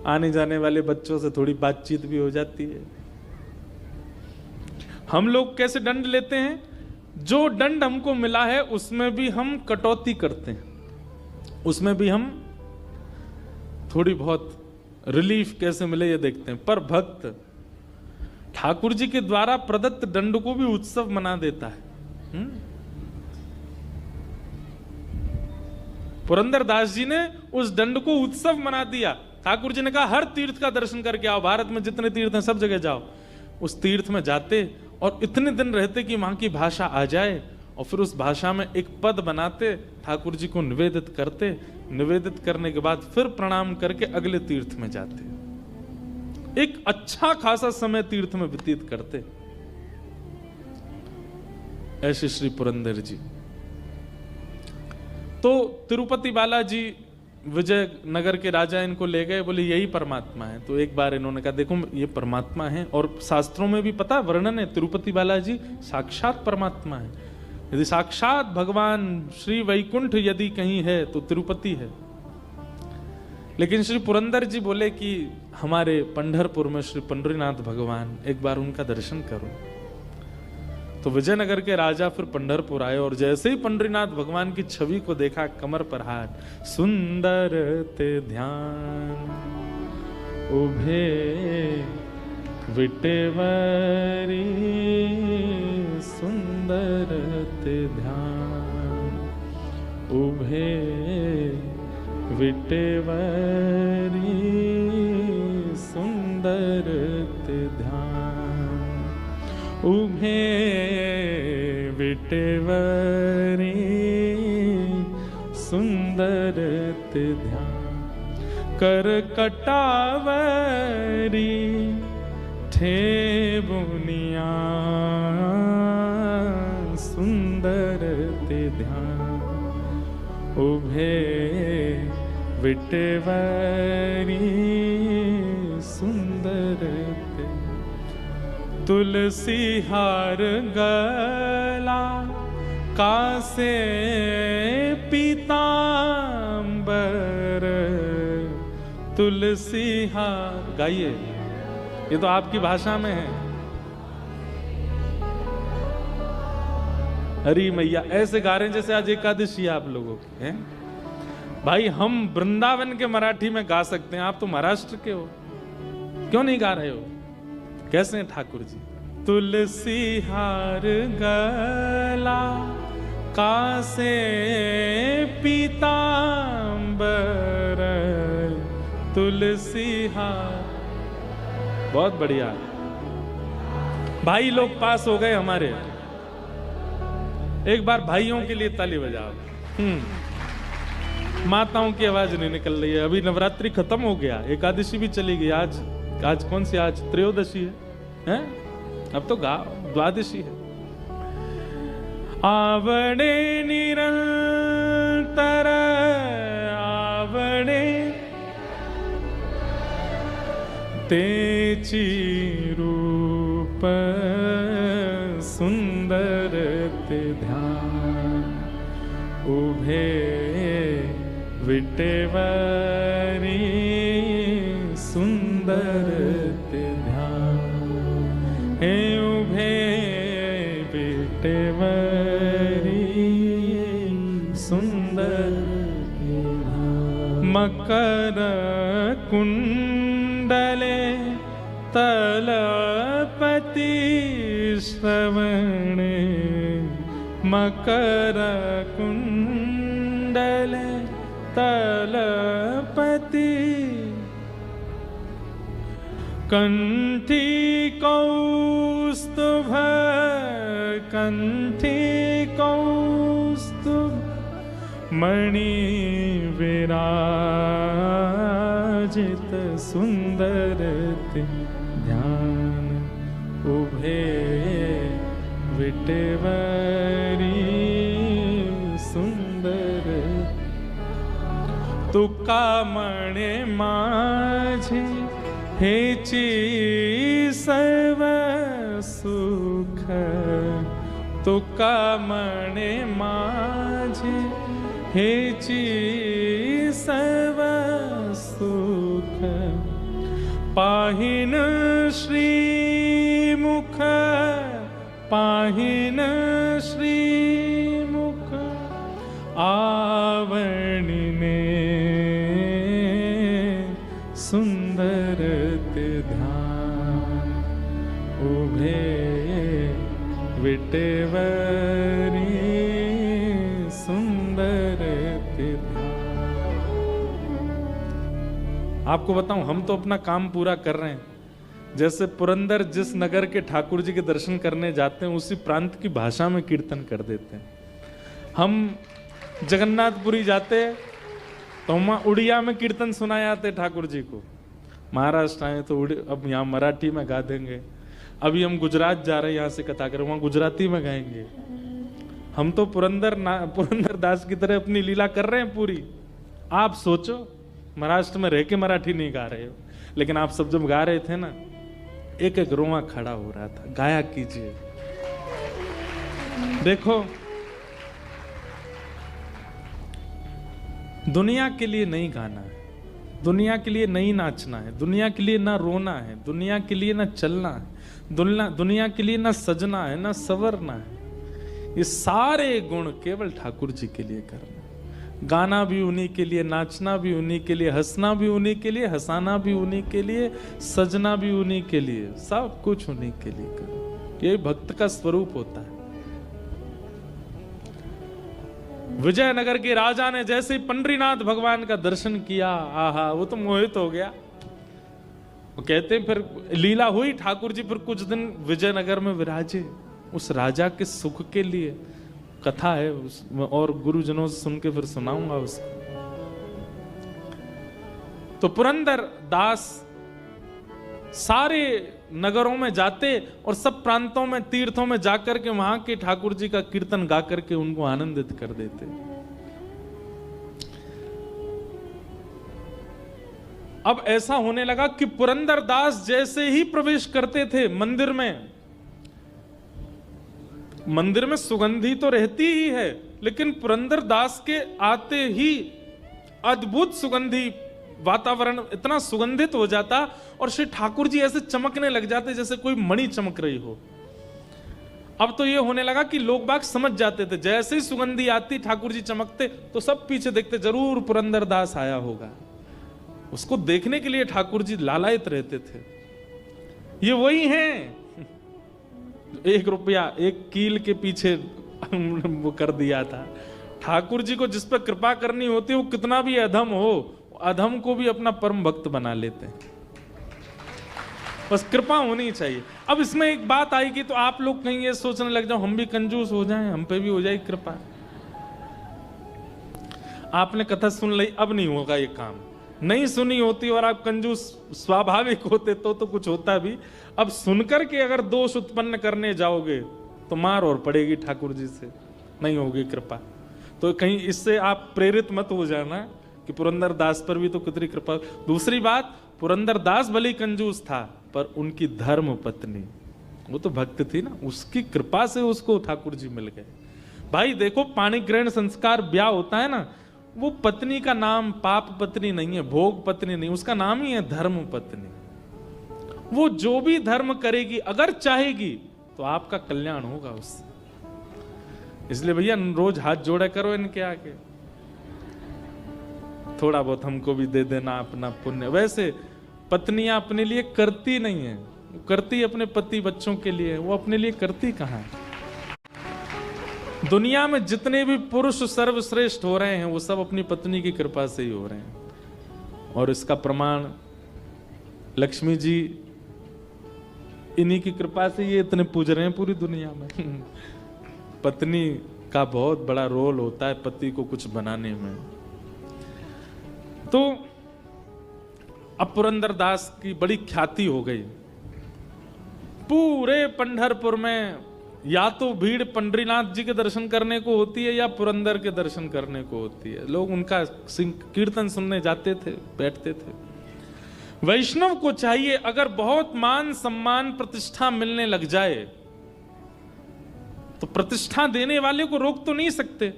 आने जाने वाले बच्चों से थोड़ी बातचीत भी हो जाती है। हम लोग कैसे दंड लेते हैं? जो दंड हमको मिला है उसमें भी हम कटौती करते हैं, उसमें भी हम थोड़ी बहुत रिलीफ कैसे मिले ये देखते हैं। पर भक्त ठाकुर जी के द्वारा प्रदत्त दंड को भी उत्सव मना देता है। पुरंदर दास जी ने उस दंड को उत्सव मना दिया। ठाकुर जी ने कहा हर तीर्थ का दर्शन करके आओ, भारत में जितने तीर्थ हैं सब जगह जाओ। उस तीर्थ में जाते और इतने दिन रहते कि वहां की भाषा आ जाए, और फिर उस भाषा में एक पद बनाते, ठाकुर जी को निवेदित करते, निवेदित करने के बाद फिर प्रणाम करके अगले तीर्थ में जाते। एक अच्छा खासा समय तीर्थ में व्यतीत करते। ऐसे श्री पुरंदर जी। तो तिरुपति बालाजी विजयनगर के राजा इनको ले गए, बोले यही परमात्मा है। तो एक बार इन्होंने कहा देखो ये परमात्मा है, और शास्त्रों में भी पता वर्णन है तिरुपति बालाजी साक्षात परमात्मा है। यदि साक्षात भगवान श्री वैकुंठ यदि कहीं है तो तिरुपति है। लेकिन श्री पुरंदर जी बोले कि हमारे पंढरपुर में श्री पंढरीनाथ भगवान, एक बार उनका दर्शन करो। तो विजयनगर के राजा फिर पंढरपुर आए, और जैसे ही पंढरीनाथ भगवान की छवि को देखा, कमर पर हाथ, सुंदर ते ध्यान उभे विटेवरी, सुंदर ते ध्यान उभे विटेवरी, सुंदर ते ध्यान उभे विटेवरी, सुंदर ते ध्यान कर कटावरी, ठे बुनिया, सुंदर ते ध्यान उभे विटेवरी, सुंदर ते तुलसी हार गला कासे पीतांबर, तुलसी हार। गाइए, ये तो आपकी भाषा में है। हरी मैया ऐसे गा रहे हैं जैसे आज एकादशी है आप लोगों की है। भाई हम वृंदावन के मराठी में गा सकते हैं, आप तो महाराष्ट्र के हो, क्यों नहीं गा रहे हो? कैसे हैं ठाकुर जी? तुलसी हार गला कासे पीतांबर, तुलसी हार। बहुत बढ़िया भाई लोग पास हो गए हमारे। एक बार भाइयों के लिए ताली बजाओ। माताओं की आवाज नहीं निकल रही है। अभी नवरात्रि खत्म हो गया, एकादशी भी चली गई। आज कौन सी? आज त्रयोदशी है? अब तो द्वादशी है। आवड़े निरंतर आवड़े तेची रूप, सुंदर ते ध्यान उभे विटेवरी, सुंदर ते ध्यान हे उभे विटेवरी, सुंदर ते ध्यान। मकर कुंडले तलपति श्रवणे, मकर कुंडले तलपति, कंठी कौस्तुभ, कंठी कौस्तुभ मणि विराजित, सुंदर ते ध्यान उभे विटेवरी, सुंदर। तुका मणे माझे हेची सर्व सुख, तुका मणे माझे हेची सर्व सुख, पाहिन श्रीमुख, पाहिन श्रीमुख आवणिने, सुंदर ते ध्यान उभे विटेवरी, सुंदर ते ध्यान। आपको बताऊं, हम तो अपना काम पूरा कर रहे हैं। जैसे पुरंदर जिस नगर के ठाकुर जी के दर्शन करने जाते हैं उसी प्रांत की भाषा में कीर्तन कर देते हैं। हम जगन्नाथपुरी जाते तो हम उड़िया में कीर्तन सुनाए आते ठाकुर जी को। महाराष्ट्र आए तो अब यहाँ मराठी में गा देंगे। अभी हम गुजरात जा रहे हैं, यहाँ से कथा करें, वहाँ गुजराती में गाएंगे। हम तो पुरंदर दास की तरह अपनी लीला कर रहे हैं पूरी। आप सोचो, महाराष्ट्र में रह के मराठी नहीं गा रहे हो, लेकिन आप सब जब गा रहे थे ना, एक एक रोमा खड़ा हो रहा था। गाया कीजिए। देखो, दुनिया के लिए नहीं गाना है, दुनिया के लिए नहीं नाचना है, दुनिया के लिए ना रोना है, दुनिया के लिए ना चलना है, दुनिया के लिए ना सजना है, ना संवरना है। ये सारे गुण केवल ठाकुर जी के लिए करना। गाना भी उन्हीं के लिए, नाचना भी उन्हीं के लिए, हंसना भी उन्हीं के लिए, हंसाना भी उन्हीं के लिए, सजना भी उन्हीं के लिए, सब कुछ उन्हीं के लिए करो। यही भक्त का स्वरूप होता है। विजयनगर के राजा ने जैसे ही पंडरीनाथ भगवान का दर्शन किया, आहा, वो तो मोहित हो गया। वो कहते हैं फिर लीला हुई, ठाकुर जी फिर कुछ दिन विजयनगर में विराजे उस राजा के सुख के लिए। कथा है उसमें, और गुरुजनों से सुन के फिर सुनाऊंगा उसको। तो पुरंदर दास सारे नगरों में जाते और सब प्रांतों में, तीर्थों में जाकर के वहां के ठाकुर जी का कीर्तन गा करके उनको आनंदित कर देते। अब ऐसा होने लगा कि पुरंदर दास जैसे ही प्रवेश करते थे मंदिर में, मंदिर में सुगंधी तो रहती ही है, लेकिन पुरंदर दास के आते ही अद्भुत सुगंधी वातावरण इतना सुगंधित हो जाता और श्री ठाकुर जी ऐसे चमकने लग जाते जैसे कोई मणि चमक रही हो। अब तो ये होने लगा कि लोग बाग समझ जाते थे, जैसे ही सुगंधी आती ठाकुर जी चमकते तो सब पीछे देखते, जरूर पुरंदर दास आया होगा। उसको देखने के लिए ठाकुर जी लालायित रहते थे। ये वही हैं, 1 रुपया 1 कील के पीछे वो कर दिया था। ठाकुर जी को जिस पर कृपा करनी होती है, वो कितना भी अधम हो, अधम को भी अपना परम भक्त बना लेते हैं। बस कृपा होनी चाहिए। अब इसमें एक बात आएगी तो आप लोग कहीं ये सोचने लग जाओ हम भी कंजूस हो जाएं, हम पे भी हो जाए कृपा। आपने कथा सुन ली, अब नहीं होगा ये काम। नहीं सुनी होती और आप कंजूस स्वाभाविक होते तो कुछ होता भी। अब सुनकर के अगर दोष उत्पन्न करने जाओगे तो मार और पड़ेगी ठाकुर जी से, नहीं होगी कृपा। तो कहीं इससे आप प्रेरित मत हो जाना कि पुरंदर दास पर भी तो कितनी कृपा। दूसरी बात, पुरंदर दास भले कंजूस था, पर उनकी धर्म पत्नी, वो तो भक्त थी ना, उसकी कृपा से उसको ठाकुर जी मिल गए। भाई देखो, पाणी ग्रहण संस्कार ब्याह होता है ना, वो पत्नी का नाम पाप पत्नी नहीं है, भोग पत्नी नहीं, उसका नाम ही है धर्म पत्नी। वो जो भी धर्म करेगी, अगर चाहेगी तो आपका कल्याण होगा उससे। इसलिए भैया रोज हाथ जोड़ा करो इनके आगे, थोड़ा बहुत हमको भी दे देना अपना पुण्य। वैसे पत्नियां अपने लिए करती नहीं है, करती अपने पति बच्चों के लिए, वो अपने लिए करती कहां है। दुनिया में जितने भी पुरुष सर्वश्रेष्ठ हो रहे हैं वो सब अपनी पत्नी की कृपा से ही हो रहे हैं। और इसका प्रमाण लक्ष्मी जी, इन्हीं की कृपा से ये इतने पूज रहे हैं पूरी दुनिया में। पत्नी का बहुत बड़ा रोल होता है पति को कुछ बनाने में। तो अब पुरंदर दास की बड़ी ख्याति हो गई पूरे पंढरपुर में। या तो भीड़ पंडरीनाथ जी के दर्शन करने को होती है या पुरंदर के दर्शन करने को होती है। लोग उनका कीर्तन सुनने जाते थे, बैठते थे। वैष्णव को चाहिए, अगर बहुत मान सम्मान प्रतिष्ठा मिलने लग जाए तो प्रतिष्ठा देने वाले को रोक तो नहीं सकते,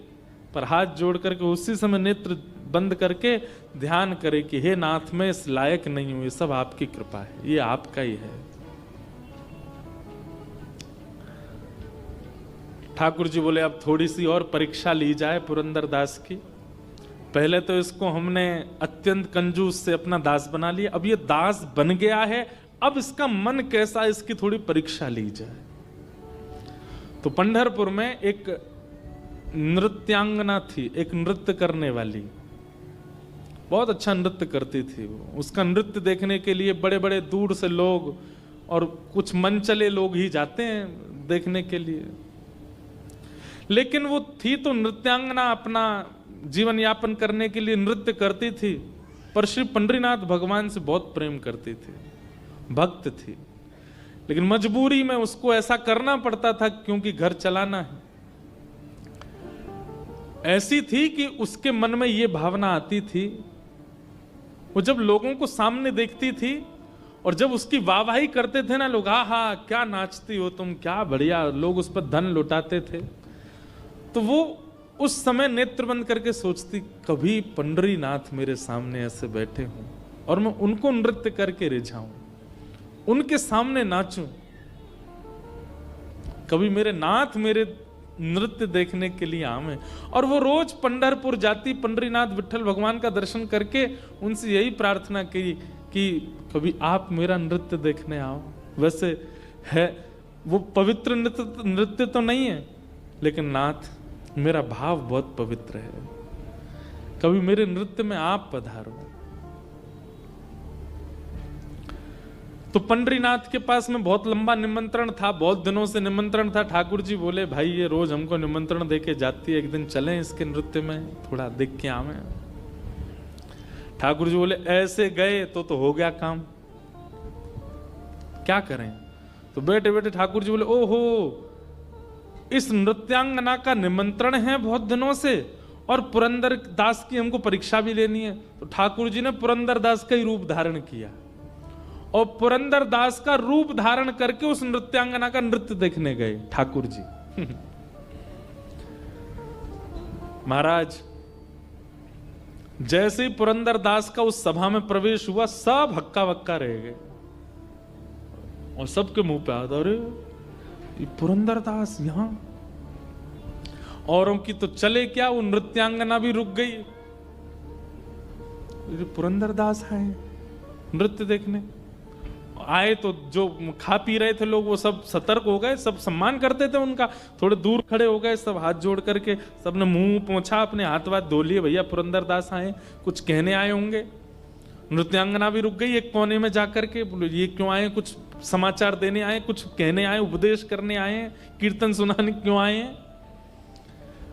पर हाथ जोड़ करके उसी समय नेत्र बंद करके ध्यान करे कि हे नाथ, मैं इस लायक नहीं हूं, ये सब आपकी कृपा है, ये आपका ही है। ठाकुर जी बोले अब थोड़ी सी और परीक्षा ली जाए पुरंदर दास की। पहले तो इसको हमने अत्यंत कंजूस से अपना दास बना लिया, अब ये दास बन गया है, अब इसका मन कैसा, इसकी थोड़ी परीक्षा ली जाए। तो पंढरपुर में एक नृत्यांगना थी, एक नृत्य करने वाली, बहुत अच्छा नृत्य करती थी वो। उसका नृत्य देखने के लिए बड़े बड़े दूर से लोग और कुछ मन चले लोग ही जाते हैं देखने के लिए। लेकिन वो थी तो नृत्यांगना, अपना जीवन यापन करने के लिए नृत्य करती थी, पर श्री पंडरीनाथ भगवान से बहुत प्रेम करती थी, भक्त थी। लेकिन मजबूरी में उसको ऐसा करना पड़ता था क्योंकि घर चलाना है। ऐसी थी कि उसके मन में ये भावना आती थी, वो जब लोगों को सामने देखती थी और जब उसकी वाहवाही करते थे ना लोग, हा क्या नाचती हो तुम, क्या बढ़िया, लोग उस पर धन लुटाते थे, तो वो उस समय नेत्र बंद करके सोचती कभी पंडरीनाथ मेरे सामने ऐसे बैठे हों और मैं उनको नृत्य करके रिझाऊं, उनके सामने नाचूं, कभी मेरे नाथ मेरे नृत्य देखने के लिए आवे। और वो रोज पंढरपुर जाती, पंडरीनाथ विठल भगवान का दर्शन करके उनसे यही प्रार्थना की कि कभी आप मेरा नृत्य देखने आओ। वैसे है वो पवित्र नृत्य तो नहीं है, लेकिन नाथ मेरा भाव बहुत पवित्र है, कभी मेरे नृत्य में आप पधारो। तो पंडरीनाथ के पास में बहुत लंबा निमंत्रण था, बहुत दिनों से निमंत्रण था। ठाकुर जी बोले भाई ये रोज हमको निमंत्रण देके जाती है, एक दिन चलें इसके नृत्य में, थोड़ा देख के आवे। ठाकुर जी बोले ऐसे गए तो हो गया काम, क्या करें। तो बैठे बैठे ठाकुर जी बोले ओहो, इस नृत्यांगना का निमंत्रण है बहुत दिनों से और पुरंदर दास की हमको परीक्षा भी लेनी है। तो ठाकुर जी ने पुरंदर दास का ही रूप धारण किया और पुरंदर दास का रूप धारण करके उस नृत्यांगना का नृत्य देखने गए ठाकुर जी। महाराज जैसे ही पुरंदर दास का उस सभा में प्रवेश हुआ, सब हक्का बक्का रह गए और सबके मुंह पे आता, अरे ये पुरंदर दास यहां। औरों की तो चले क्या, वो नृत्यांगना भी रुक गई, पुरंदर दास आए नृत्य देखने। आए तो जो खा पी रहे थे लोग वो सब सतर्क हो गए, सब सम्मान करते थे उनका, थोड़े दूर खड़े हो गए, सब हाथ जोड़ करके सबने मुंह पोंछा, अपने हाथ वाथ धो लिए, भैया पुरंदर दास आए, कुछ कहने आए होंगे। नृत्यांगना भी रुक गई एक कोने में जाकर के, बोले ये क्यों आए, कुछ समाचार देने आए, कुछ कहने आए, उपदेश करने आए, कीर्तन सुनाने क्यों आए हैं।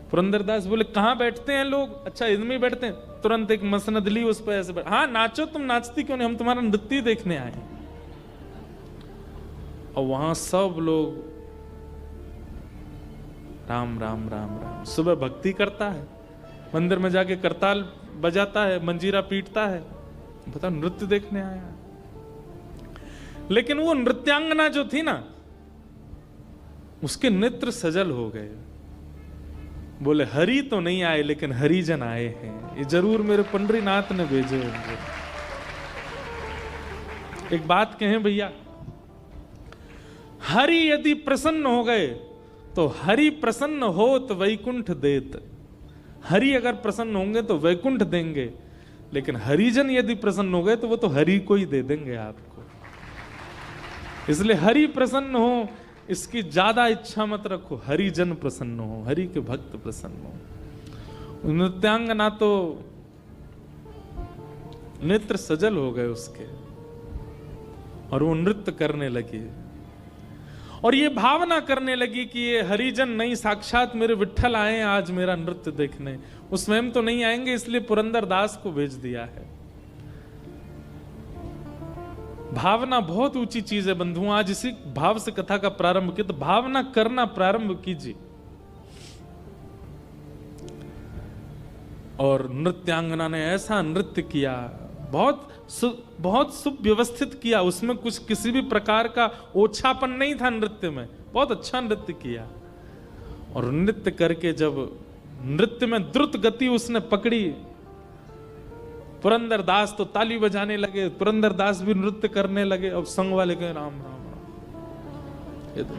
पुरंदरदास बोले कहाँ बैठते हैं लोग, अच्छा इनमें बैठते हैं। तुरंत एक मसनद ली, उस पर ऐसे हाँ नाचो, तुम नाचती क्यों नहीं, हम तुम्हारा नृत्य देखने आए। और वहां सब लोग राम राम राम राम, सुबह भक्ति करता है, मंदिर में जाके करताल बजाता है, मंजीरा पीटता है, पता नृत्य देखने आया। लेकिन वो नृत्यांगना जो थी ना, उसके नेत्र सजल हो गए। बोले हरि तो नहीं आए लेकिन हरिजन आए हैं, ये जरूर मेरे पंडरीनाथ ने भेजे होंगे। एक बात कहें भैया, हरि यदि प्रसन्न हो गए तो हरि प्रसन्न हो तो वैकुंठ देत। हरि अगर प्रसन्न होंगे तो वैकुंठ देंगे, लेकिन हरिजन यदि प्रसन्न हो गए तो वो तो हरि को ही दे देंगे आपको। इसलिए हरि प्रसन्न हो इसकी ज्यादा इच्छा मत रखो, हरिजन प्रसन्न हो, हरि के भक्त प्रसन्न हो। नृत्यांगना तो नेत्र सजल हो गए उसके और वो नृत्य करने लगी और ये भावना करने लगी कि ये हरिजन नहीं, साक्षात मेरे विठ्ठल आए हैं आज मेरा नृत्य देखने। वो स्वयं तो नहीं आएंगे, इसलिए पुरंदर दास को भेज दिया है। भावना बहुत ऊंची चीज है बंधुओं, आज इसी भाव से कथा का प्रारंभ किया, तो भावना करना प्रारंभ कीजिए। और नृत्यांगना ने ऐसा नृत्य किया, बहुत सुव्यवस्थित किया, उसमें कुछ किसी भी प्रकार का ओछापन नहीं था नृत्य में, बहुत अच्छा नृत्य किया। और नृत्य करके जब नृत्य में द्रुत गति उसने पकड़ी, पुरंदर दास तो ताली बजाने लगे, पुरंदर दास भी नृत्य करने लगे। अब संग वाले कहे राम राम राम, ये तो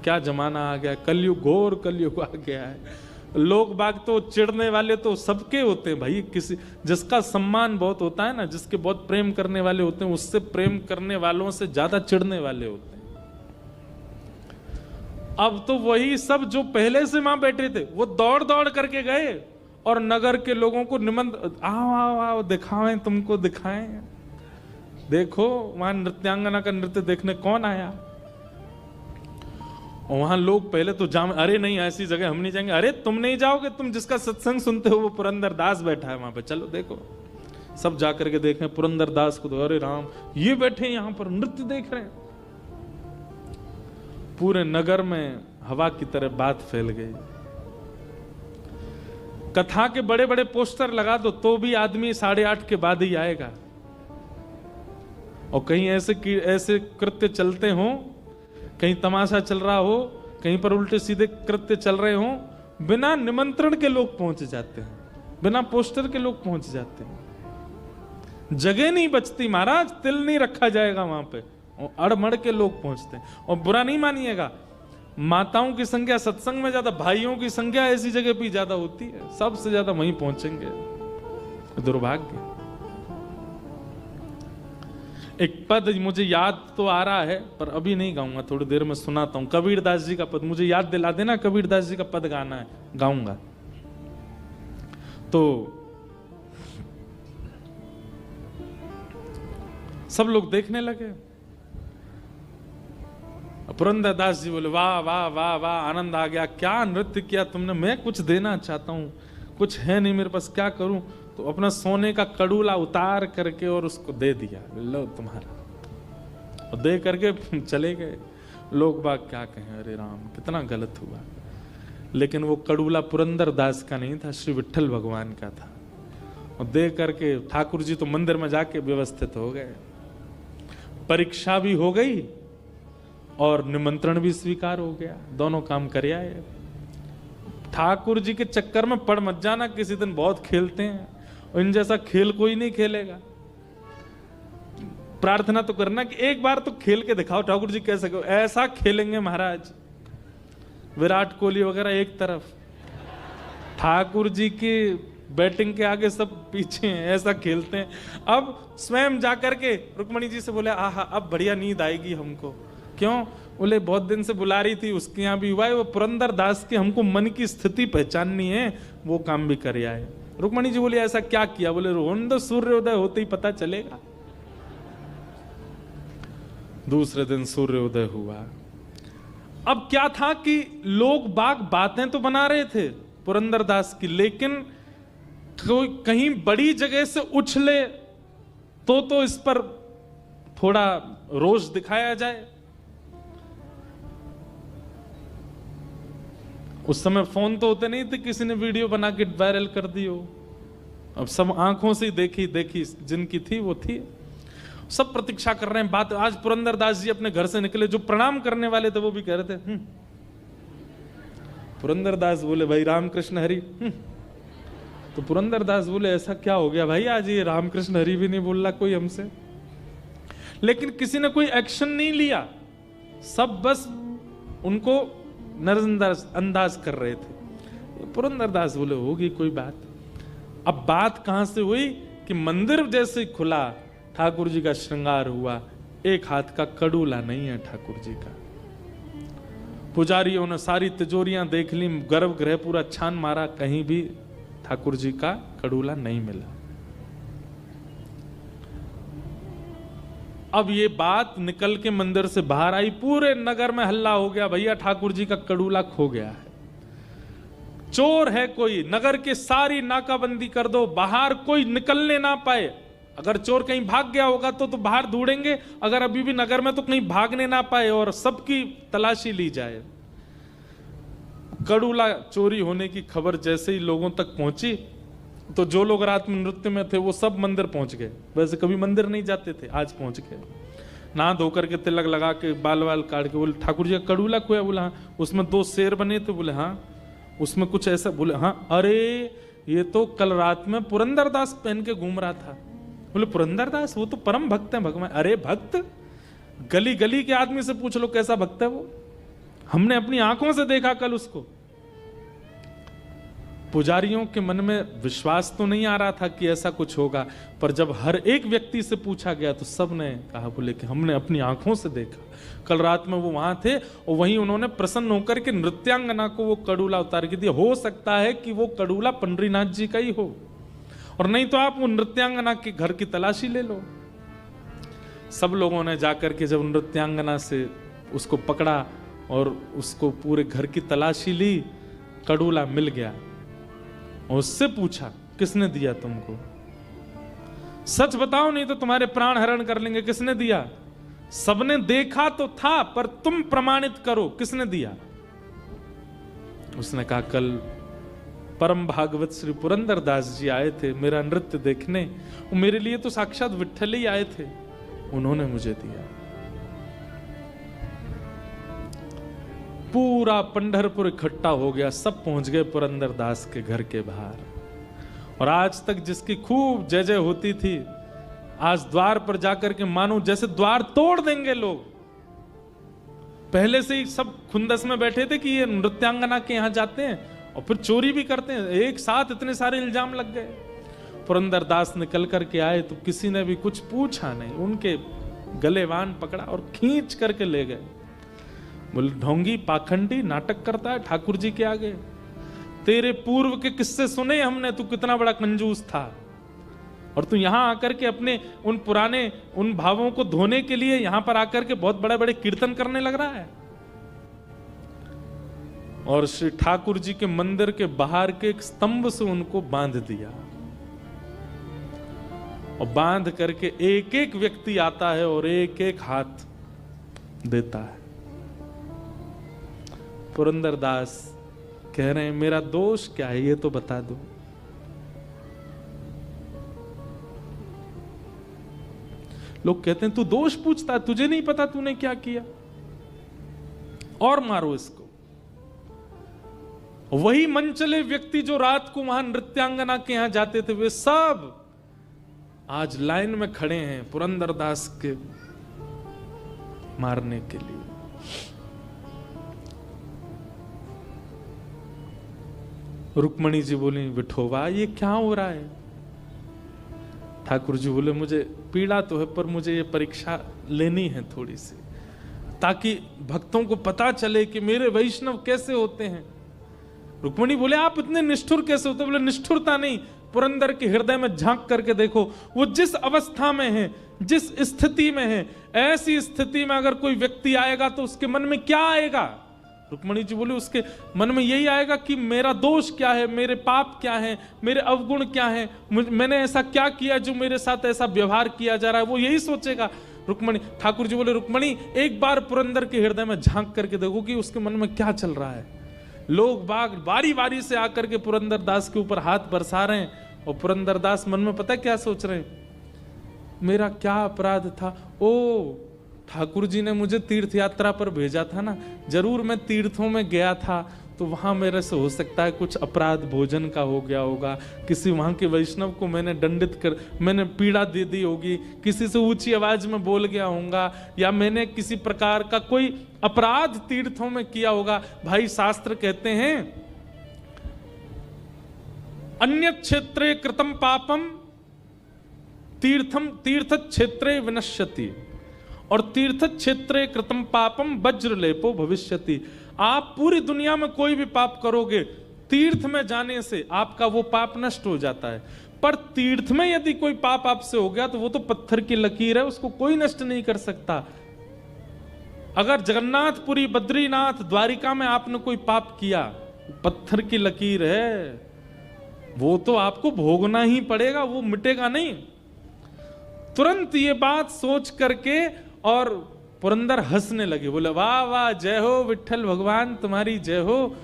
क्या जमाना आ गया, कलयुग, घोर कलयुग आ गया है। लोग बाग तो चिढ़ने वाले तो सबके होते हैं भाई, किसी जिसका सम्मान बहुत होता है ना, जिसके बहुत प्रेम करने वाले होते हैं, उससे प्रेम करने वालों से ज्यादा चिढ़ने वाले होते हैं। अब तो वही सब जो पहले से वहां बैठे थे वो दौड़ दौड़ करके गए और नगर के लोगों को निमंत्रण, आओ आओ आओ दिखाएं, तुमको दिखाएं, देखो वहां नृत्यांगना का नृत्य देखने कौन आया। और वहां लोग पहले तो अरे नहीं ऐसी जगह हम नहीं जाएंगे। अरे तुम नहीं जाओगे, तुम जिसका सत्संग सुनते हो वो पुरंदर दास बैठा है वहां पे, चलो देखो। सब जाकर के देखें पुरंदर दास को, तो अरे राम ये बैठे यहां पर नृत्य देख रहे हैं। पूरे नगर में हवा की तरह बात फैल गई। कथा के बड़े बड़े पोस्टर लगा दो तो भी आदमी 8:30 के बाद ही आएगा। और कहीं ऐसे कृत्य चलते हो, कहीं तमाशा चल रहा हो, कहीं पर उल्टे सीधे कृत्य चल रहे हो, बिना निमंत्रण के लोग पहुंच जाते हैं, बिना पोस्टर के लोग पहुंच जाते हैं। जगह नहीं बचती महाराज, तिल नहीं रखा जाएगा वहां पे, और अड़मड़ के लोग पहुंचते हैं। और बुरा नहीं मानिएगा, माताओं की संख्या सत्संग में ज्यादा, भाइयों की संख्या ऐसी जगह पे ज्यादा होती है, सबसे ज्यादा वहीं पहुंचेंगे। दुर्भाग्य। एक पद मुझे याद तो आ रहा है पर अभी नहीं गाऊंगा, थोड़ी देर में सुनाता हूं। कबीरदास जी का पद मुझे याद दिला देना, कबीरदास जी का पद गाना है, गाऊंगा। तो सब लोग देखने लगे। पुरंदर दास जी बोले वाह वाह वाह वाह, आनंद आ गया, क्या नृत्य किया तुमने, मैं कुछ देना चाहता हूं, कुछ है नहीं मेरे पास, क्या करूं। तो अपना सोने का कड़ूला उतार करके और उसको दे दिया, लो तुम्हारा, और दे करके चले गए। लोग बाग क्या कहें, अरे राम कितना गलत हुआ। लेकिन वो कड़ूला पुरंदर दास का नहीं था, श्री विट्ठल भगवान का था। और दे करके ठाकुर जी तो मंदिर में जाके व्यवस्थित हो गए, परीक्षा भी हो गई और निमंत्रण भी स्वीकार हो गया, दोनों काम कर आए। ठाकुर जी के चक्कर में पड़ मत जाना, किसी दिन बहुत खेलते हैं और इन जैसा खेल कोई नहीं खेलेगा। प्रार्थना तो करना कि एक बार तो खेल के दिखाओ, ठाकुर जी कैसे कहो, ऐसा खेलेंगे महाराज। विराट कोहली वगैरह एक तरफ, ठाकुर जी की बैटिंग के आगे सब पीछे हैं, ऐसा खेलते हैं। अब स्वयं जाकर के रुक्मणी जी से बोले आहा अब बढ़िया नींद आएगी हमको। क्यों? बोले बहुत दिन से बुला रही थी, उसके यहाँ भी हुआ है, वो पुरंदर दास के हमको मन की स्थिति पहचाननी है, वो काम भी कर आए। रुक्मणी जी बोली ऐसा क्या किया? बोले रोहन दो, सूर्योदय होते ही पता चलेगा। दूसरे दिन सूर्योदय हुआ। अब क्या था कि लोग बाग बातें तो बना रहे थे पुरंदर दास की, लेकिन कोई कहीं बड़ी जगह से उछले तो इस पर थोड़ा रोष दिखाया जाए। उस समय फोन तो होते नहीं थे, किसी ने वीडियो बना के वायरल कर दी हो। अब सब आंखों से देखी जिनकी थी वो थी। सब प्रतीक्षा कर रहे हैं बात। आज पुरंदर दास जी अपने घर से निकले, जो प्रणाम करने वाले थे वो भी कह रहे थे पुरंदर दास बोले भाई रामकृष्ण हरि। तो पुरंदर दास बोले ऐसा क्या हो गया भाई, आज ये रामकृष्ण हरि भी नहीं बोल रहा कोई हमसे। लेकिन किसी ने कोई एक्शन नहीं लिया, सब बस उनको नजरअंदाज कर रहे थे। पुरंदर दास बोले होगी कोई बात। अब बात कहां से हुई कि मंदिर जैसे खुला, ठाकुर जी का श्रृंगार हुआ, एक हाथ का कड़ूला नहीं है ठाकुर जी का। पुजारियों ने सारी तिजोरियां देख ली, गर्भगृह पूरा छान मारा, कहीं भी ठाकुर जी का कड़ूला नहीं मिला। अब ये बात निकल के मंदिर से बाहर आई, पूरे नगर में हल्ला हो गया, भैया ठाकुर जी का कड़ूला खो गया है, चोर है कोई, नगर के सारी नाकाबंदी कर दो, बाहर कोई निकलने ना पाए। अगर चोर कहीं भाग गया होगा तो बाहर ढूंढेंगे, अगर अभी भी नगर में तो कहीं भागने ना पाए और सबकी तलाशी ली जाए। कड़ूला चोरी होने की खबर जैसे ही लोगों तक पहुंची तो जो लोग रात में नृत्य में थे वो सब मंदिर पहुंच गए। वैसे कभी मंदिर नहीं जाते थे, आज पहुंच गए। नहा धोकर के तिलक लगा के बाल वाल काट के बोले ठाकुर जी का कड़ूला खोया। बोला हाँ। उसमें 2 शेर बने थे। बोले हाँ। उसमें कुछ ऐसा? बोले हाँ। अरे ये तो कल रात में पुरंदर दास पहन के घूम रहा था। बोले पुरंदर दास वो तो परम भक्त है भगवान। अरे भक्त, गली गली के आदमी से पूछ लो कैसा भक्त है वो, हमने अपनी आंखों से देखा कल उसको। पुजारियों के मन में विश्वास तो नहीं आ रहा था कि ऐसा कुछ होगा, पर जब हर एक व्यक्ति से पूछा गया तो सब ने कहा, बोले कि हमने अपनी आंखों से देखा। कल रात में वो वहां थे और वहीं उन्होंने प्रसन्न होकर के नृत्यांगना को वो कड़ूला उतार के दिया। हो सकता है कि वो कड़ूला पंडरीनाथ जी का ही हो, और नहीं तो आप वो नृत्यांगना के घर की तलाशी ले लो। सब लोगों ने जाकर के जब नृत्यांगना से उसको पकड़ा और उसको पूरे घर की तलाशी ली, कड़ूला मिल गया। और उससे पूछा, किसने दिया तुमको? सच बताओ नहीं तो तुम्हारे प्राण हरण कर लेंगे। किसने दिया? सबने देखा तो था, पर तुम प्रमाणित करो किसने दिया। उसने कहा, कल परम भागवत श्री पुरंदरदास जी आए थे मेरा नृत्य देखने, वो मेरे लिए तो साक्षात विट्ठल ही आए थे, उन्होंने मुझे दिया। पूरा पंढरपुर इकट्ठा हो गया, सब पहुंच गए पुरंदरदास के घर के बाहर। और आज तक जिसकी खूब जय जय होती थी, आज द्वार पर जाकर के मानो जैसे द्वार तोड़ देंगे लोग। पहले से ही सब खुंदस में बैठे थे कि ये नृत्यांगना के यहां जाते हैं और फिर चोरी भी करते हैं। एक साथ इतने सारे इल्जाम लग गए। पुरंदरदास निकल करके आए तो किसी ने भी कुछ पूछा नहीं, उनके गलेवान पकड़ा और खींच करके ले गए। बोले, ढोंगी पाखंडी नाटक करता है ठाकुर जी के आगे। तेरे पूर्व के किस्से सुने हमने, तू कितना बड़ा कंजूस था, और तू यहां आकर के अपने उन पुराने उन भावों को धोने के लिए यहां पर आकर के बहुत बड़े बड़े कीर्तन करने लग रहा है। और श्री ठाकुर जी के मंदिर के बाहर के एक स्तंभ से उनको बांध दिया, और बांध करके एक एक व्यक्ति आता है और एक एक हाथ देता है। पुरंदरदास कह रहे हैं, मेरा दोष क्या है ये तो बता दो। लोग कहते हैं, तू दोष पूछता है, तुझे नहीं पता तूने क्या किया, और मारो इसको। वही मनचले व्यक्ति जो रात को वहां नृत्यांगना के यहां जाते थे, वे सब आज लाइन में खड़े हैं पुरंदरदास के मारने के लिए। रुक्मणी जी बोली, विठोबा ये क्या हो रहा है? ठाकुर जी बोले, मुझे पीड़ा तो है, पर मुझे ये परीक्षा लेनी है थोड़ी सी, ताकि भक्तों को पता चले कि मेरे वैष्णव कैसे होते हैं। रुक्मणी बोले, आप इतने निष्ठुर कैसे होते? बोले, निष्ठुरता नहीं, पुरंदर के हृदय में झांक करके देखो, वो जिस अवस्था में है, जिस स्थिति में है, ऐसी स्थिति में अगर कोई व्यक्ति आएगा तो उसके मन में क्या आएगा? रुक्मणी जी बोले, उसके मन में यही आएगा कि मेरा दोष क्या है, मेरे पाप क्या है, मेरे अवगुण क्या है, मैंने ऐसा क्या किया जो मेरे साथ ऐसा व्यवहार किया जा रहा है, वो यही सोचेगा। रुक्मणी ठाकुर जी बोले, रुक्मणी एक बार पुरंदर के हृदय में झांक करके देखो कि उसके मन में क्या चल रहा है। लोग बाग बारी बारी से आकर के पुरंदरदास के ऊपर हाथ बरसा रहे हैं, और पुरंदरदास मन में पता क्या सोच रहे हैं, मेरा क्या अपराध था? ओ, ठाकुर जी ने मुझे तीर्थ यात्रा पर भेजा था ना, जरूर मैं तीर्थों में गया था, तो वहां मेरे से हो सकता है कुछ अपराध भोजन का हो गया होगा, किसी वहां के वैष्णव को मैंने पीड़ा दे दी होगी, किसी से ऊंची आवाज में बोल गया होऊंगा, या मैंने किसी प्रकार का कोई अपराध तीर्थों में किया होगा। भाई शास्त्र कहते हैं, अन्य क्षेत्रे कृतम पापम तीर्थ क्षेत्रे विनश्यति, और तीर्थ क्षेत्रे कृतम पापम वज्रलेपो भविष्यति। आप पूरी दुनिया में कोई भी पाप करोगे, तीर्थ में जाने से आपका वो पाप नष्ट हो जाता है, पर तीर्थ में यदि कोई पाप आपसे हो गया तो वो तो पत्थर की लकीर है, उसको कोई नष्ट नहीं कर सकता। अगर जगन्नाथपुरी, बद्रीनाथ, द्वारिका में आपने कोई पाप किया, पत्थर की लकीर है, वो तो आपको भोगना ही पड़ेगा, वो मिटेगा नहीं। तुरंत ये बात सोच करके और पुरंदर हंसने लगे, बोले, वाह वाह, जय हो विट्ठल भगवान, तुम्हारी जय हो।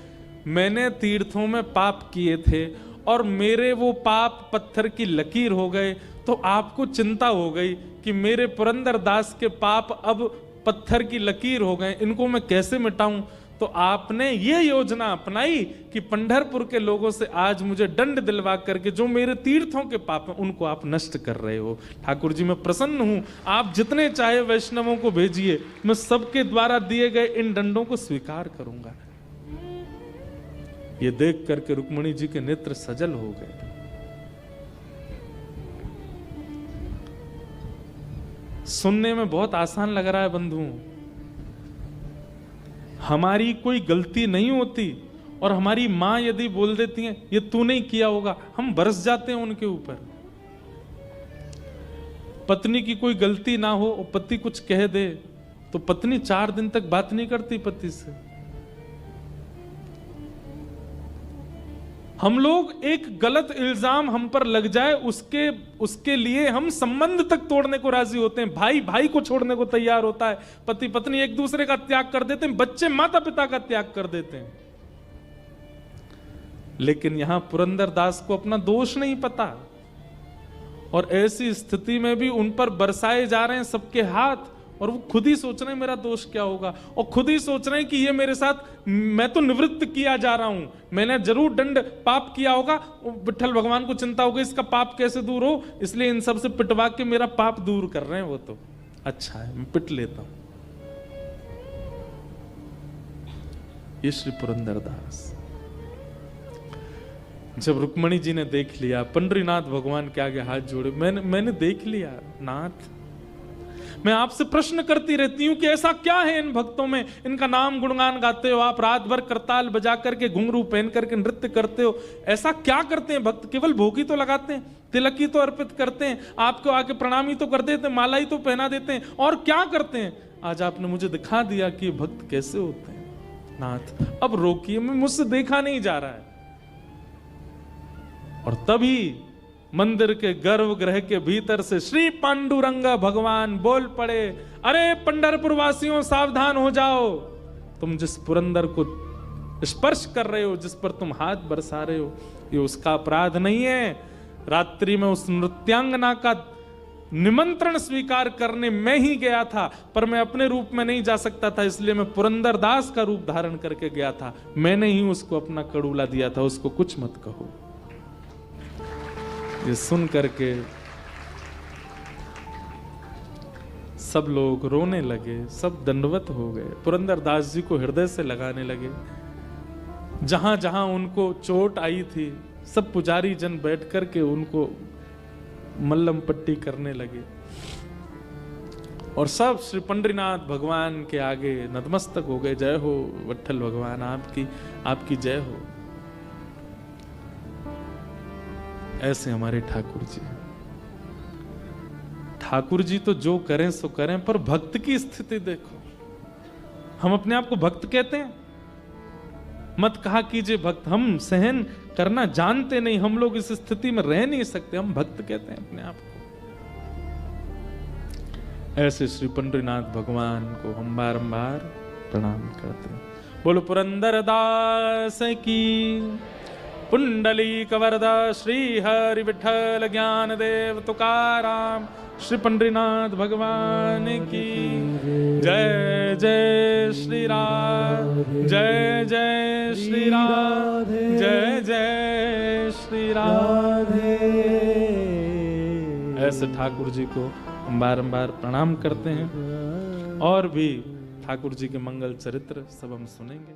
मैंने तीर्थों में पाप किए थे और मेरे वो पाप पत्थर की लकीर हो गए, तो आपको चिंता हो गई कि मेरे पुरंदर दास के पाप अब पत्थर की लकीर हो गए, इनको मैं कैसे मिटाऊं। तो आपने ये योजना अपनाई कि पंढरपुर के लोगों से आज मुझे दंड दिलवा करके जो मेरे तीर्थों के पाप हैं उनको आप नष्ट कर रहे हो। ठाकुर जी मैं प्रसन्न हूं, आप जितने चाहे वैष्णवों को भेजिए, मैं सबके द्वारा दिए गए इन दंडों को स्वीकार करूंगा। ये देख करके रुक्मिणी जी के नेत्र सजल हो गए। सुनने में बहुत आसान लग रहा है बंधुओं, हमारी कोई गलती नहीं होती और हमारी मां यदि बोल देती है ये तू नहीं किया होगा, हम बरस जाते हैं उनके ऊपर। पत्नी की कोई गलती ना हो और पति कुछ कह दे तो पत्नी 4 दिन तक बात नहीं करती पति से। हम लोग एक गलत इल्जाम हम पर लग जाए उसके लिए हम संबंध तक तोड़ने को राजी होते हैं। भाई भाई को छोड़ने को तैयार होता है, पति पत्नी एक दूसरे का त्याग कर देते हैं, बच्चे माता पिता का त्याग कर देते हैं। लेकिन यहां पुरंदर दास को अपना दोष नहीं पता और ऐसी स्थिति में भी उन पर बरसाए जा रहे हैं सबके हाथ और वो खुद ही सोच रहे हैं मेरा दोष क्या होगा और खुद ही सोच रहे हैं कि ये मेरे साथ, मैं तो निवृत्त किया जा रहा हूं, मैंने जरूर दंड पाप किया होगा। विठ्ठल भगवान को चिंता होगी इसका पाप कैसे दूर हो, इसलिए इन सब से पिटवा के मेरा पाप दूर कर रहे हैं। वो तो अच्छा है, मैं पिट लेता हूं। ये श्री पुरंदर दास। जब रुक्मिणी जी ने देख लिया, पंडरीनाथ भगवान के आगे हाथ जोड़े, मैंने देख लिया नाथ, मैं आपसे प्रश्न करती रहती हूं कि ऐसा क्या है इन भक्तों में, इनका नाम गुणगान गाते हो आप, रात भर करताल बजा करके घुंघरू पहन करके नृत्य करते हो, ऐसा क्या करते हैं भक्त? केवल भोग ही तो लगाते हैं, तिलक ही तो अर्पित करते हैं, आपको आके प्रणाम ही तो कर देते हैं, माला ही तो पहना देते हैं, और क्या करते हैं? आज आपने मुझे दिखा दिया कि भक्त कैसे होते हैं नाथ, अब रोकिए, मैं मुझसे देखा नहीं जा रहा है। और तभी मंदिर के गर्भगृह के भीतर से श्री पांडुरंग भगवान बोल पड़े, अरे पंढरपुर वासियों सावधान हो जाओ, तुम जिस पुरंदर को स्पर्श कर रहे हो, जिस पर तुम हाथ बरसा रहे हो, ये उसका अपराध नहीं है। रात्रि में उस नृत्यांगना का निमंत्रण स्वीकार करने मैं ही गया था, पर मैं अपने रूप में नहीं जा सकता था, इसलिए मैं पुरंदर दास का रूप धारण करके गया था, मैंने ही उसको अपना कड़ूला दिया था, उसको कुछ मत कहो। ये सुन करके सब लोग रोने लगे, सब दंडवत हो गए, पुरंदर दास जी को हृदय से लगाने लगे। जहां जहां उनको चोट आई थी सब पुजारी जन बैठ करके उनको मल्लम पट्टी करने लगे और सब श्री पंडरीनाथ भगवान के आगे नतमस्तक हो गए। जय हो विठ्ठल भगवान, आपकी जय हो। ऐसे हमारे ठाकुर जी तो जो करें सो करें, पर भक्त की स्थिति देखो। हम अपने आप को भक्त कहते हैं, मत कहा कीजिए भक्त, हम सहन करना जानते नहीं, हम लोग इस स्थिति में रह नहीं सकते, हम भक्त कहते हैं अपने आप को। ऐसे श्री पंडरीनाथ भगवान को हम बारंबार प्रणाम करते हैं। बोलो पुरंदर दास की, पुंडलीक वरदा श्री हरि विठ्ठल ज्ञान देव तुकाराम, श्री पंडरीनाथ भगवान की जय। जय श्री राधे, जय जय श्री राधे, जय जय श्री राधे। ऐसे ठाकुर जी को हम बारंबार प्रणाम करते हैं और भी ठाकुर जी के मंगल चरित्र सब हम सुनेंगे।